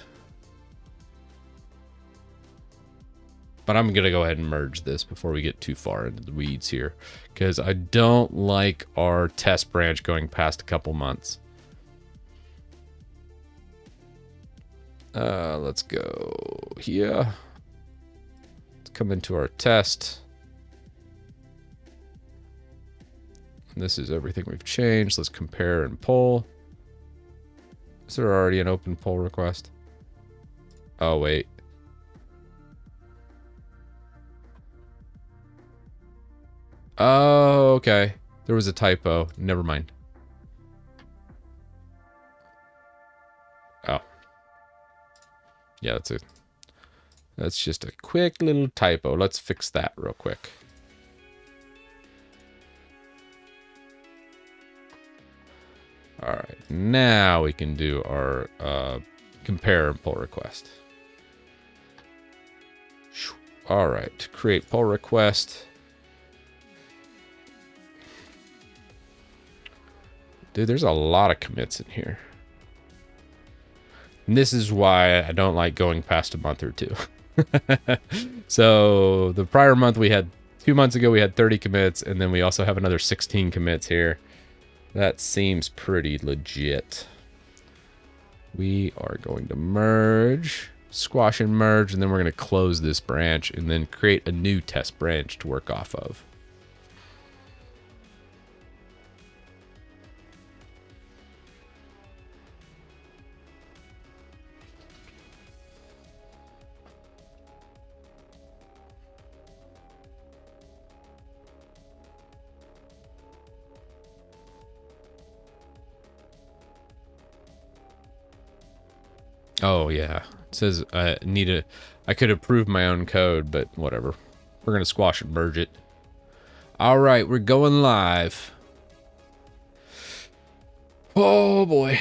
But I'm going to go ahead and merge this before we get too far into the weeds here, because I don't like our test branch going past a couple months. Let's go here. Let's come into our test. This is everything we've changed. Let's compare and pull. Is there already an open pull request? Oh, wait. Oh, okay. There was a typo. Never mind. Oh. Yeah, that's just a quick little typo. Let's fix that real quick. All right, now we can do our compare and pull request. All right, create pull request. Dude, there's a lot of commits in here. And this is why I don't like going past a month or two. So the prior month we had, 2 months ago we had 30 commits, and then we also have another 16 commits here. That seems pretty legit. We are going to merge, squash and merge, and then we're going to close this branch and then create a new test branch to work off of. Oh yeah, it says I could approve my own code, but whatever. We're gonna squash and merge it. All right, we're going live. Oh boy,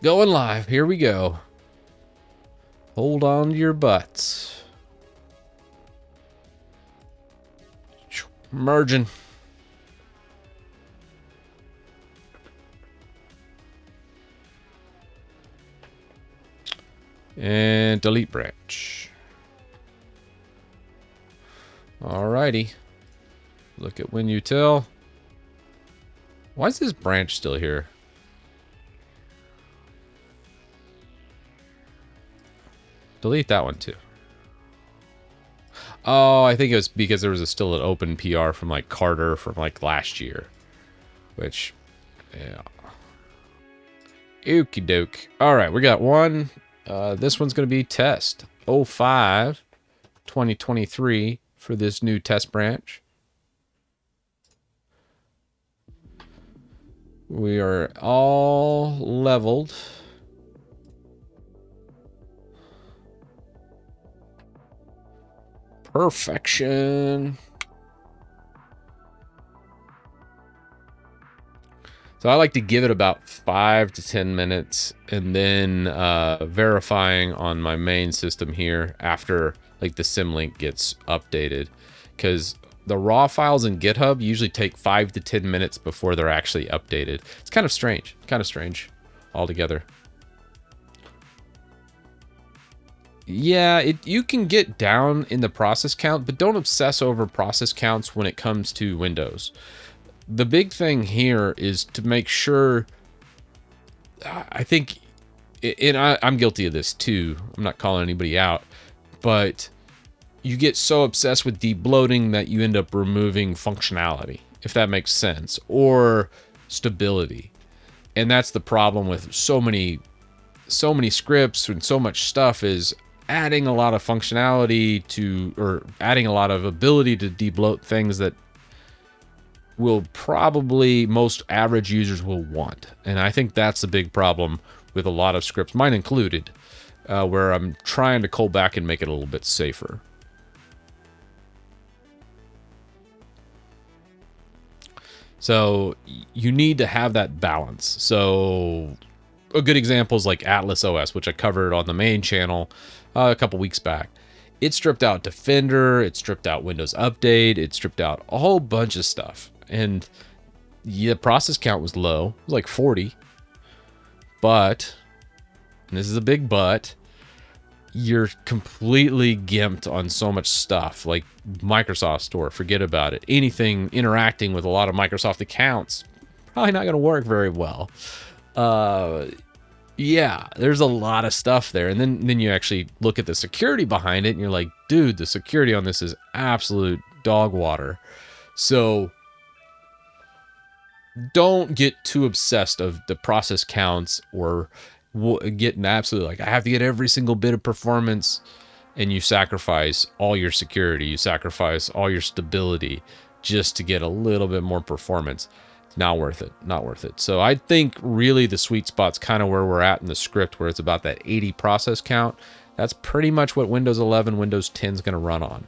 going live. Here we go. Hold on to your butts. Merging. And delete branch. Alrighty. Look at WinUtil. Why is this branch still here? Delete that one too. Oh, I think it was because there was still an open PR from like Carter from like last year. Which, yeah. Okie doke. Alright, we got one. This one's going to be test 05 2023 for this new test branch. We are all leveled. Perfection. So I like to give it about 5 to 10 minutes and then verifying on my main system here after like the symlink gets updated, because the raw files in GitHub usually take 5 to 10 minutes before they're actually updated. It's kind of strange altogether. Yeah, you can get down in the process count, but don't obsess over process counts when it comes to Windows. The big thing here is to make sure, I think, and I'm guilty of this too, I'm not calling anybody out, but you get so obsessed with debloating that you end up removing functionality, if that makes sense, or stability. And that's the problem with so many scripts and so much stuff, is adding a lot of functionality to, or adding a lot of ability to debloat things that will probably most average users will want. And I think that's the big problem with a lot of scripts, mine included, where I'm trying to cull back and make it a little bit safer. So you need to have that balance. So a good example is like Atlas OS, which I covered on the main channel a couple weeks back. It stripped out Defender, it stripped out Windows Update, it stripped out a whole bunch of stuff. And the process count was low, it was like 40. But, and this is a big but, you're completely gimped on so much stuff. Like Microsoft Store, forget about it. Anything interacting with a lot of Microsoft accounts, probably not going to work very well. Yeah, there's a lot of stuff there. And then you actually look at the security behind it and you're like, dude, the security on this is absolute dog water. So don't get too obsessed of the process counts or getting absolutely like, I have to get every single bit of performance, and you sacrifice all your security, you sacrifice all your stability just to get a little bit more performance. It's not worth it, not worth it. So I think really the sweet spot's kind of where we're at in the script, where it's about that 80 process count. That's pretty much what Windows 11, Windows 10 is going to run on.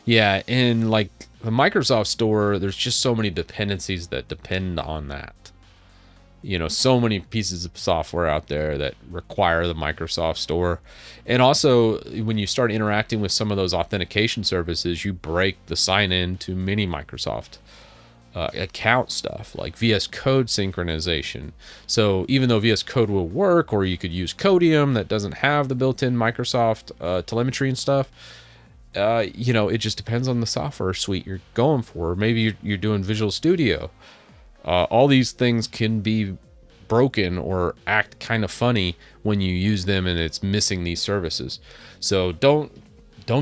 Yeah, and like the Microsoft Store, there's just so many dependencies that depend on that. You know, so many pieces of software out there that require the Microsoft Store. And also, when you start interacting with some of those authentication services, you break the sign-in to many Microsoft account stuff, like VS Code synchronization. So even though VS Code will work, or you could use Codium that doesn't have the built-in Microsoft telemetry and stuff, you know, it just depends on the software suite you're going for. Maybe you're doing Visual Studio. All these things can be broken or act kind of funny when you use them and it's missing these services. So don't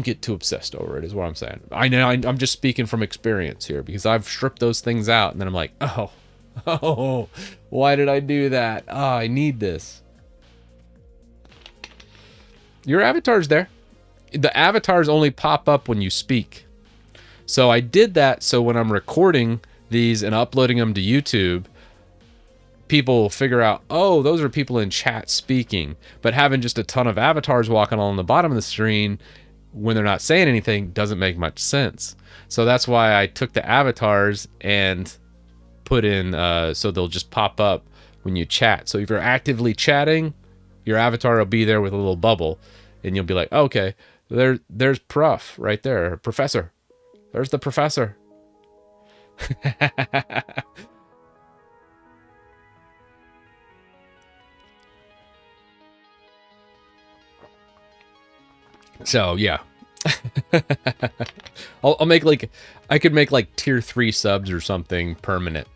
get too obsessed over it, is what I'm saying. I know I'm just speaking from experience here, because I've stripped those things out and then I'm like, oh, why did I do that? Oh, I need this. Your avatar's there. The avatars only pop up when you speak. So I did that so when I'm recording these and uploading them to YouTube, people will figure out, oh, those are people in chat speaking. But having just a ton of avatars walking along the bottom of the screen when they're not saying anything doesn't make much sense. So that's why I took the avatars and put in so they'll just pop up when you chat. So if you're actively chatting, your avatar will be there with a little bubble, and you'll be like, oh, okay, there's Prof right there, Professor. There's the Professor. So yeah. I'll make like, I could make like tier 3 subs or something, permanent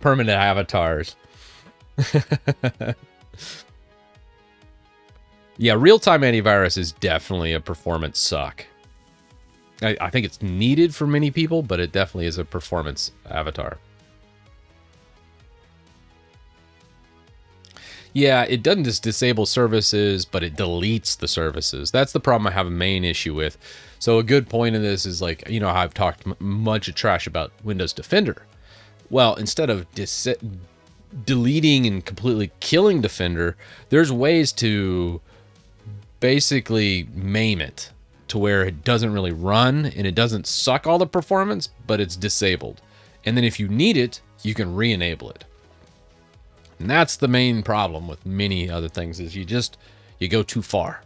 avatars. Yeah, real-time antivirus is definitely a performance suck. I think it's needed for many people, but it definitely is a performance avatar. Yeah, it doesn't just disable services, but it deletes the services. That's the problem I have a main issue with. So a good point of this is like, you know, how I've talked much of trash about Windows Defender. Well, instead of deleting and completely killing Defender, there's ways to basically maim it to where it doesn't really run and it doesn't suck all the performance, but it's disabled. And then if you need it, you can re-enable it. And that's the main problem with many other things, is you go too far.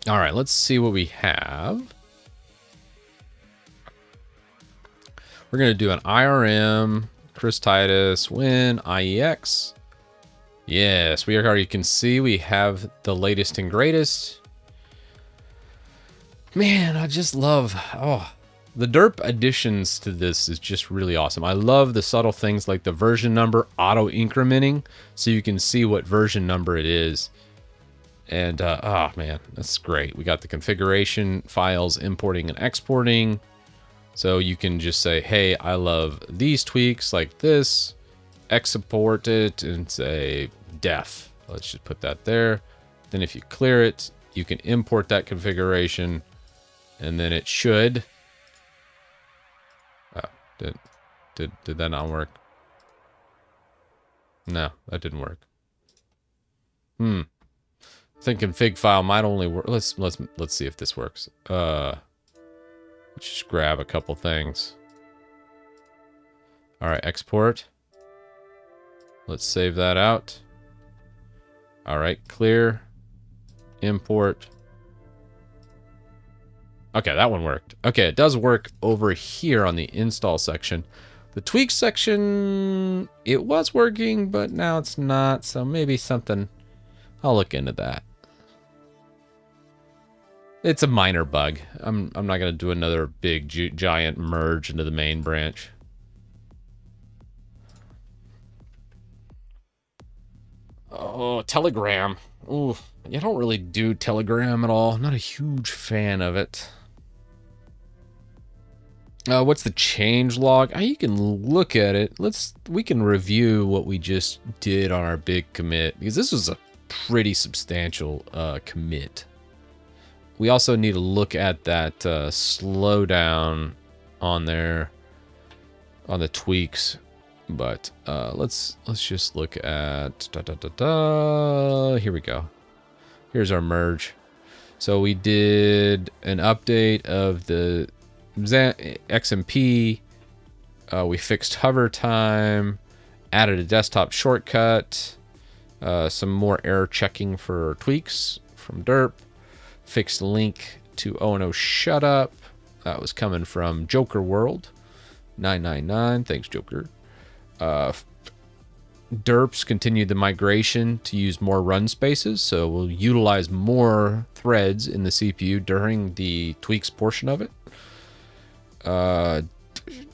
All right, let's see what we have. We're going to do an IRM, Chris Titus, Win, IEX. Yes, we already can see we have the latest and greatest. Man, I just love, the derp additions to this is just really awesome. I love the subtle things like the version number auto incrementing, so you can see what version number it is. And, oh man, that's great. We got the configuration files importing and exporting. So you can just say, hey, I love these tweaks like this, export it and say def. Let's just put that there. Then if you clear it, you can import that configuration and then it should. Oh, did that not work? No, that didn't work. I think config file might only work. Let's see if this works. Let's just grab a couple things. All right, export. Let's save that out. All right, clear, import. Okay, that one worked. Okay, it does work over here on the install section. The tweak section, it was working, but now it's not. So maybe something, I'll look into that. It's a minor bug. I'm not going to do another big giant merge into the main branch. Oh, Telegram. Ooh, I don't really do Telegram at all. I'm not a huge fan of it. What's the change log? You can look at it. We can review what we just did on our big commit, because this was a pretty substantial commit. We also need to look at that slowdown on there, on the tweaks. But let's just look at here we go. Here's our merge. So we did an update of the XMP. We fixed hover time, added a desktop shortcut, some more error checking for tweaks from derp, fixed link to O&O shut up. That was coming from Joker World 999. Thanks, Joker. Derps continued the migration to use more run spaces, so we'll utilize more threads in the CPU during the tweaks portion of it.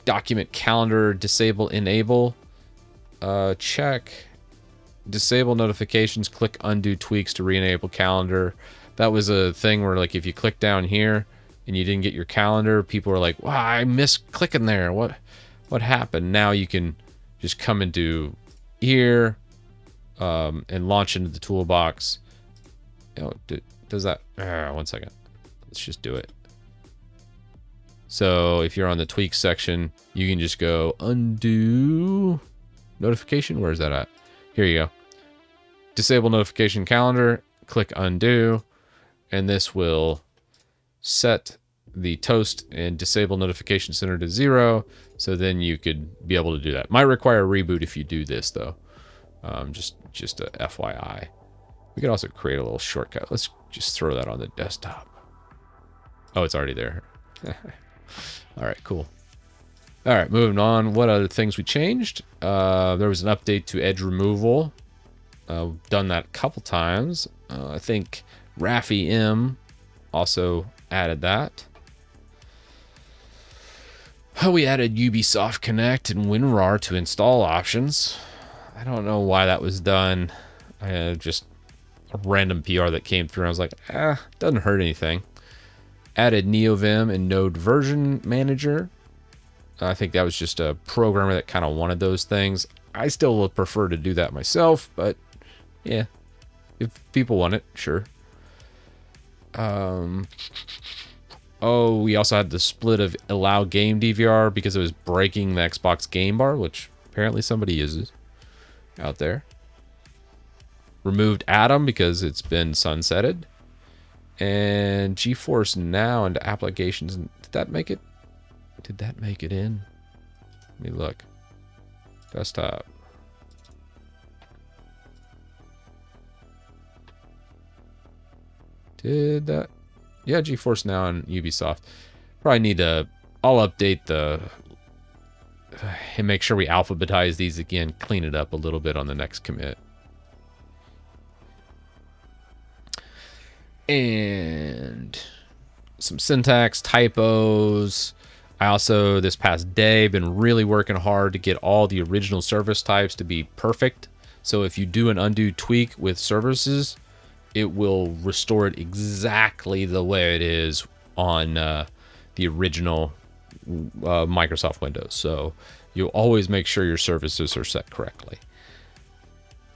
Document calendar disable enable, check. Disable notifications, click undo tweaks to re-enable calendar. That was a thing where, like, if you click down here and you didn't get your calendar, people were like, wow, I missed clicking there, what happened? Now you can just come into here and launch into the toolbox. Does that? One second. Let's just do it. So if you're on the tweak section, you can just go undo notification. Where is that at? Here you go. Disable notification calendar. Click undo, and this will set the toast and disable notification center to 0. So then you could be able to do that. Might require a reboot if you do this though. Just a FYI. We could also create a little shortcut. Let's just throw that on the desktop. Oh, it's already there. All right, cool. All right, moving on. What other things we changed? There was an update to edge removal. Done that a couple times. I think Raffi M also added that. We added Ubisoft Connect and WinRAR to install options. I don't know why that was done. Just a random PR that came through. I was like, doesn't hurt anything. Added NeoVim and Node Version Manager. I think that was just a programmer that kind of wanted those things. I still would prefer to do that myself, but yeah, if people want it, sure. Oh, we also had the split of allow game DVR because it was breaking the Xbox game bar, which apparently somebody uses out there. Removed Atom because it's been sunsetted. And GeForce Now into applications. Did that make it? Did that make it in? Let me look. Desktop. Did that? Yeah, GeForce Now and Ubisoft. Probably need to... I'll update the... and make sure we alphabetize these again. Clean it up a little bit on the next commit. And some syntax typos. I also, this past day, been really working hard to get all the original service types to be perfect. So if you do an undo tweak with services, it will restore it exactly the way it is on the original Microsoft Windows. So you'll always make sure your services are set correctly.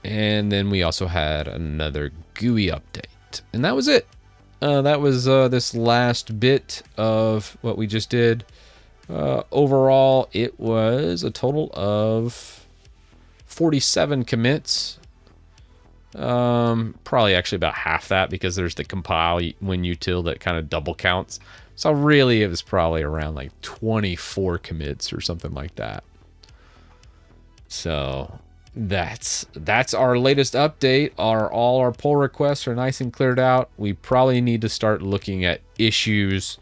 And then we also had another GUI update. And that was it. That was this last bit of what we just did. Overall, it was a total of 47 commits. Probably actually about half that because there's the compile WinUtil that kind of double counts. So really, it was probably around like 24 commits or something like that. So that's our latest update. All our pull requests are nice and cleared out. We probably need to start looking at issues,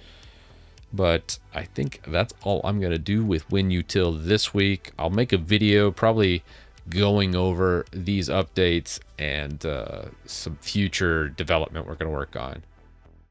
but I think that's all I'm gonna do with WinUtil this week. I'll make a video probably going over these updates and some future development we're gonna work on.